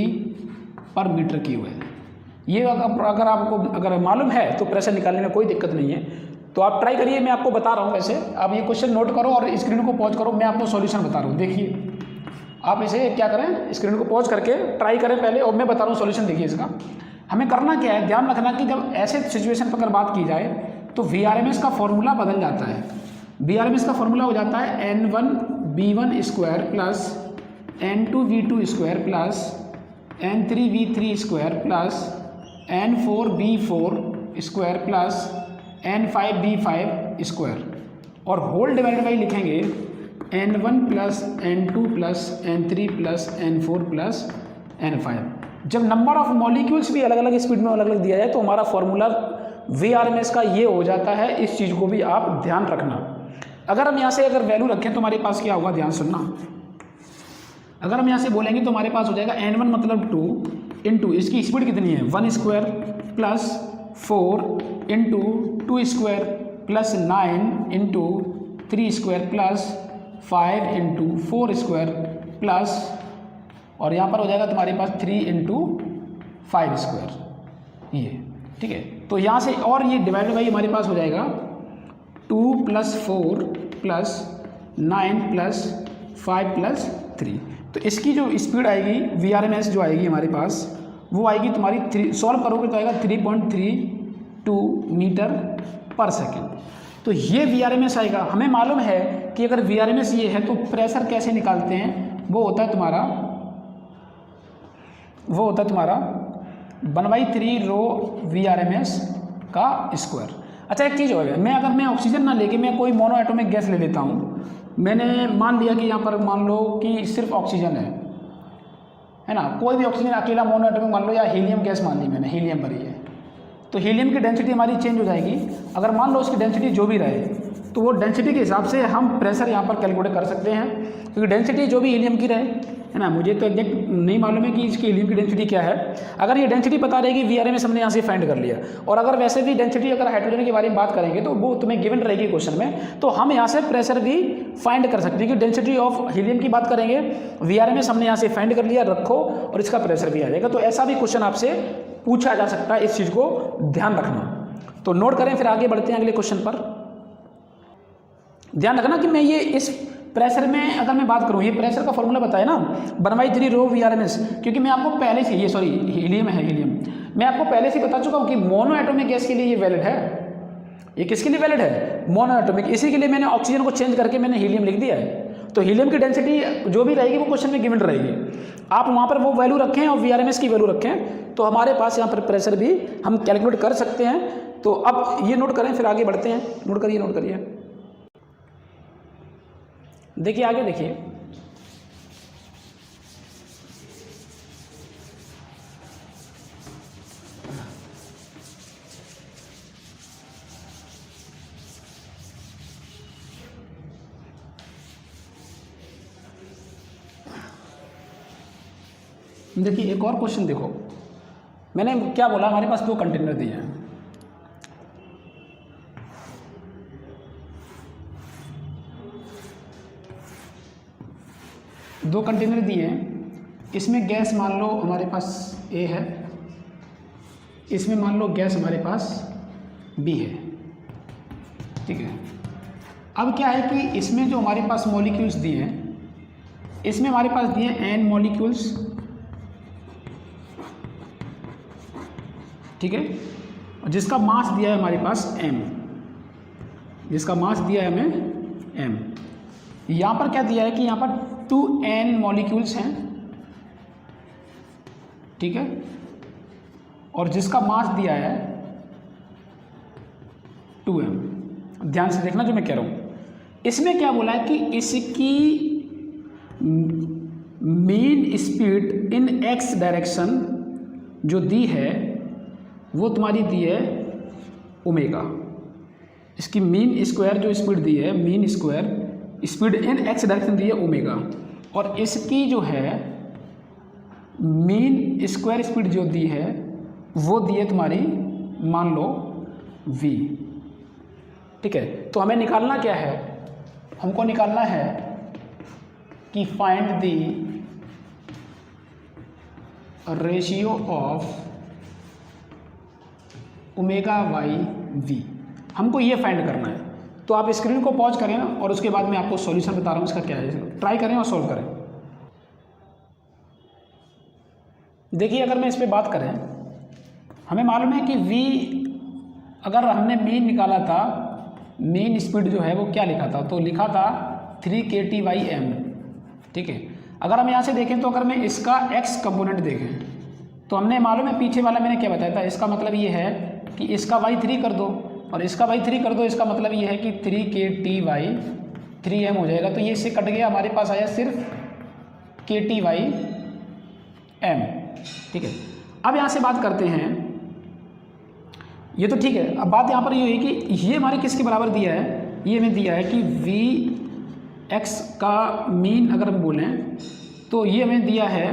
पर मीटर क्यूब है। ये अगर आपको अगर मालूम है तो प्रेशर निकालने में कोई दिक्कत नहीं है। तो आप ट्राई करिए, मैं आपको बता रहा हूँ। वैसे आप ये क्वेश्चन नोट करो और स्क्रीन को पॉज करो, मैं आपको सॉल्यूशन बता रहा हूँ। देखिए आप इसे क्या करें, स्क्रीन को पॉज करके ट्राई करें पहले, और मैं बता रहा हूँ सॉल्यूशन। देखिए इसका हमें करना क्या है, ध्यान रखना कि जब ऐसे सिचुएशन पर अगर बात की जाए तो VRMS का फॉर्मूला बदल जाता है। VRMS का फॉर्मूला हो जाता है N1B1 square plus N2V2 square plus N3V3 square plus N4B4 square plus N5B5 square, और होल डिवाइडेड बाई लिखेंगे N1 plus N2 plus N3 plus N4 plus N5। जब नंबर ऑफ मॉलिक्यूल्स भी अलग अलग स्पीड में अलग अलग दिया जाए तो हमारा फॉर्मूला VRMS का ये हो जाता है। इस चीज़ को भी आप ध्यान रखना। अगर हम यहाँ से अगर वैल्यू रखें तो हमारे पास क्या होगा, ध्यान सुनना। अगर हम यहाँ से बोलेंगे तो हमारे पास हो जाएगा N1 मतलब 2 इंटू इसकी स्पीड कितनी है 1 square plus 4 into 2 square plus 9 into 3 square plus 5 into 4 square plus, और यहाँ पर हो जाएगा तुम्हारे पास 3 इंटू 5 स्क्वायर, ये ठीक है। तो यहाँ से और ये डिवाइडेड बाई हमारे पास हो जाएगा 2 प्लस 4 प्लस 9 प्लस 5 प्लस 3। तो इसकी जो स्पीड आएगी VRMS जो आएगी हमारे पास, वो आएगी तुम्हारी सॉल्व करोगे तो आएगा 3.32 मीटर पर सेकेंड। तो ये VRMS आएगा। हमें मालूम है कि अगर VRMS ये है तो प्रेशर कैसे निकालते हैं, वो होता है तुम्हारा 1/3 रो VRMS का स्क्वायर। अच्छा एक चीज़ होगा, अगर मैं ऑक्सीजन ना लेके मैं कोई मोनो एटॉमिक गैस ले लेता हूँ, मैंने मान लिया कि यहाँ पर मान लो कि सिर्फ ऑक्सीजन है ना, कोई भी ऑक्सीजन अकेला मोनो एटॉमिक मान लो, या हीलियम गैस मान ली मैंने, हीलियम भरी है, तो हीलियम की डेंसिटी हमारी चेंज हो जाएगी। अगर मान लो उसकी डेंसिटी जो भी रहे तो वो डेंसिटी के हिसाब से हम प्रेशर यहाँ पर कैलकुलेट कर सकते हैं, क्योंकि डेंसिटी जो भी हीलियम की रहे, है ना, मुझे तो एग्जैक्ट नहीं मालूम है कि इसकी हीलियम की डेंसिटी क्या है। अगर ये डेंसिटी पता रहेगी VRMS हमने यहाँ से फाइंड कर लिया। और अगर वैसे भी डेंसिटी अगर हाइड्रोजन के बारे में बात करेंगे तो वो तुम्हें गिवन रहेगी क्वेश्चन में, तो हम यहाँ से प्रेशर भी फाइंड कर सकते हैं। कि डेंसिटी ऑफ हीलियम की बात करेंगे, VRMS हमने यहाँ से फाइंड कर लिया, रखो, और इसका प्रेशर भी आ जाएगा। तो ऐसा भी क्वेश्चन आपसे पूछा जा सकता है, इस चीज़ को ध्यान रखना। तो नोट करें, फिर आगे बढ़ते हैं अगले क्वेश्चन पर। ध्यान रखना कि मैं ये इस प्रेशर में अगर मैं बात करूँ, ये प्रेशर का फॉर्मूला बताया ना 1/3 रो VRMS, क्योंकि मैं आपको पहले से हीलियम मैं आपको पहले से बता चुका हूँ कि मोनो एटॉमिक गैस के लिए ये वैलिड है। ये किसके लिए वैलिड है, मोनो एटॉमिक। इसी के लिए मैंने ऑक्सीजन को चेंज करके मैंने हीलियम लिख दिया है। तो हीलियम की डेंसिटी जो भी रहेगी वो क्वेश्चन में गिवन रहेगी, आप वहाँ पर वो वैल्यू रखें और VRMS की वैल्यू रखें, तो हमारे पास यहाँ पर प्रेशर भी हम कैलकुलेट कर सकते हैं। तो अब ये नोट करें, फिर आगे बढ़ते हैं। नोट करिए, देखिए आगे देखिए। देखिए एक और क्वेश्चन देखो, मैंने क्या बोला, हमारे पास 2 कंटेनर दिए हैं। दो कंटेनर दिए हैं, इसमें गैस मान लो हमारे पास A है, इसमें मान लो गैस हमारे पास B है, ठीक है। अब क्या है कि इसमें जो हमारे पास मॉलिक्यूल्स दिए हैं, इसमें हमारे पास दिए हैं N मॉलिक्यूल्स, ठीक है, और जिसका मास दिया है हमारे पास M, जिसका मास दिया है हमें M। यहाँ पर क्या दिया है कि यहाँ पर 2N मॉलिक्यूल्स हैं, ठीक है, और जिसका मास दिया है 2M। ध्यान से देखना जो मैं कह रहा हूँ, इसमें क्या बोला है कि इसकी mean speed in x direction जो दी है वो तुम्हारी दी है ओमेगा। इसकी मीन स्क्वायर जो स्पीड दी है, mean square speed in x direction दी है ओमेगा, और इसकी जो है मीन स्क्वायर स्पीड जो दी है वो दी है तुम्हारी मान लो v, ठीक है। तो हमें निकालना क्या है, हमको निकालना है कि find the ratio of omega by v, हमको ये फाइंड करना है। तो आप स्क्रीन को पॉज करें और उसके बाद मैं आपको सॉल्यूशन बता रहा हूँ इसका क्या है, ट्राई करें और सॉल्व करें। देखिए अगर मैं इस पर बात करें, हमें मालूम है कि v अगर हमने मीन निकाला था, मीन स्पीड जो है वो क्या लिखा था, तो लिखा था 3kT/m, ठीक है। अगर हम यहाँ से देखें तो अगर मैं इसका x कंपोनेंट देखें तो हमने मालूम है पीछे वाला मैंने क्या बताया था, इसका मतलब ये है कि इसका y3 कर दो और इसका y3 कर दो, इसका मतलब ये है कि 3kT/3m हो जाएगा। तो ये इससे कट गया, हमारे पास आया सिर्फ kT/m, ठीक है। अब यहाँ से बात करते हैं, ये तो ठीक है। अब बात यहाँ पर ये है कि ये हमारे किसके बराबर दिया है, ये हमें दिया है कि Vx का मीन अगर हम बोलें तो ये हमें दिया है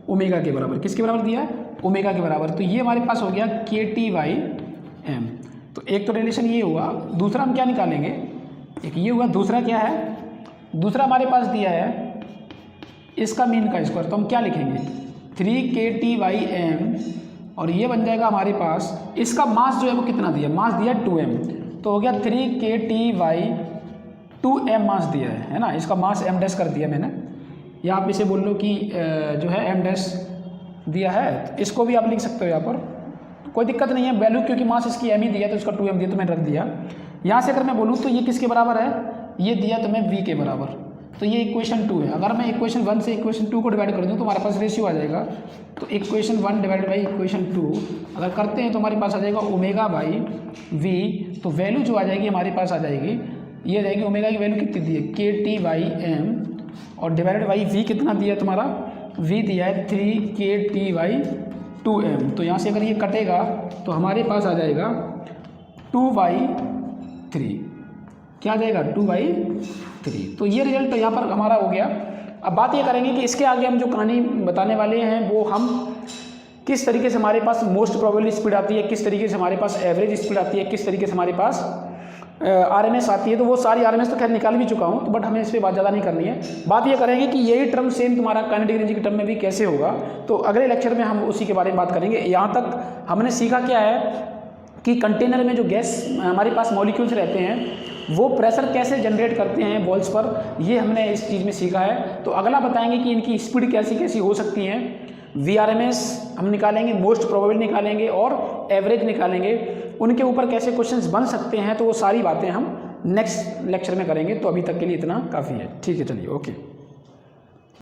ओमेगा के बराबर। किसके बराबर दिया है, ओमेगा के बराबर। तो ये हमारे पास हो गया kT/m। तो एक तो रिलेशन ये हुआ, दूसरा हम क्या निकालेंगे, एक ये हुआ, दूसरा क्या है, दूसरा हमारे पास दिया है इसका मीन का स्क्वायर। तो हम क्या लिखेंगे 3kT/m, और ये बन जाएगा हमारे पास, इसका मास जो है वो कितना दिया, मास दिया 2m, तो हो गया 3kT/2m मास दिया है ना। इसका मास m डैश कर दिया मैंने, या आप इसे बोल लो कि जो है m डैश दिया है, तो इसको भी आप लिख सकते हो यहाँ पर, कोई दिक्कत नहीं है वैल्यू, क्योंकि मास इसकी m ही दिया तो इसका 2m दिया तो मैंने रख दिया। यहाँ से अगर मैं बोलूँ तो ये किसके बराबर है, ये दिया तो मैं v के बराबर, तो ये इक्वेशन 2 है। अगर मैं इक्वेशन 1 से इक्वेशन 2 को डिवाइड कर दूँ तो हमारे पास रेशियो आ जाएगा। तो इक्वेशन 1 डिवाइड बाई इक्वेशन 2 अगर करते हैं तो हमारे पास आ जाएगा ओमेगा बाई v। तो वैल्यू जो आ जाएगी हमारे पास आ जाएगी, ये आ जाएगी ओमेगा की वैल्यू कितनी दी है kT/m, और डिवाइडेड बाई v कितना दिया तुम्हारा, v दिया है 3kT/2m। तो यहाँ से अगर ये कटेगा तो हमारे पास आ जाएगा 2/3, क्या आ जाएगा 2/3। तो ये रिजल्ट यहाँ पर हमारा हो गया। अब बात ये करेंगे कि इसके आगे हम जो कहानी बताने वाले हैं वो हम किस तरीके से हमारे पास मोस्ट प्रोबेबल स्पीड आती है, किस तरीके से हमारे पास एवरेज स्पीड आती है, किस तरीके से हमारे पास आरएमएस आती है। तो वो सारी आरएमएस तो खैर निकाल भी चुका हूँ, तो बट हमें इस पर बात ज़्यादा नहीं करनी है। बात ये करेंगे कि यही टर्म सेम तुम्हारा काइनेटिक एनर्जी के टर्म में भी कैसे होगा, तो अगले लेक्चर में हम उसी के बारे में बात करेंगे। यहाँ तक हमने सीखा क्या है कि कंटेनर में जो गैस हमारे पास मॉलिक्यूल्स रहते हैं वो प्रेशर कैसे जनरेट करते हैं वॉल्स पर, ये हमने इस चीज़ में सीखा है। तो अगला बताएंगे कि इनकी स्पीड कैसी कैसी हो सकती हैं, VRMS हम निकालेंगे, मोस्ट प्रोबेबल निकालेंगे और एवरेज निकालेंगे, उनके ऊपर कैसे क्वेश्चंस बन सकते हैं। तो वो सारी बातें हम नेक्स्ट लेक्चर में करेंगे। तो अभी तक के लिए इतना काफ़ी है, ठीक है, चलिए ओके।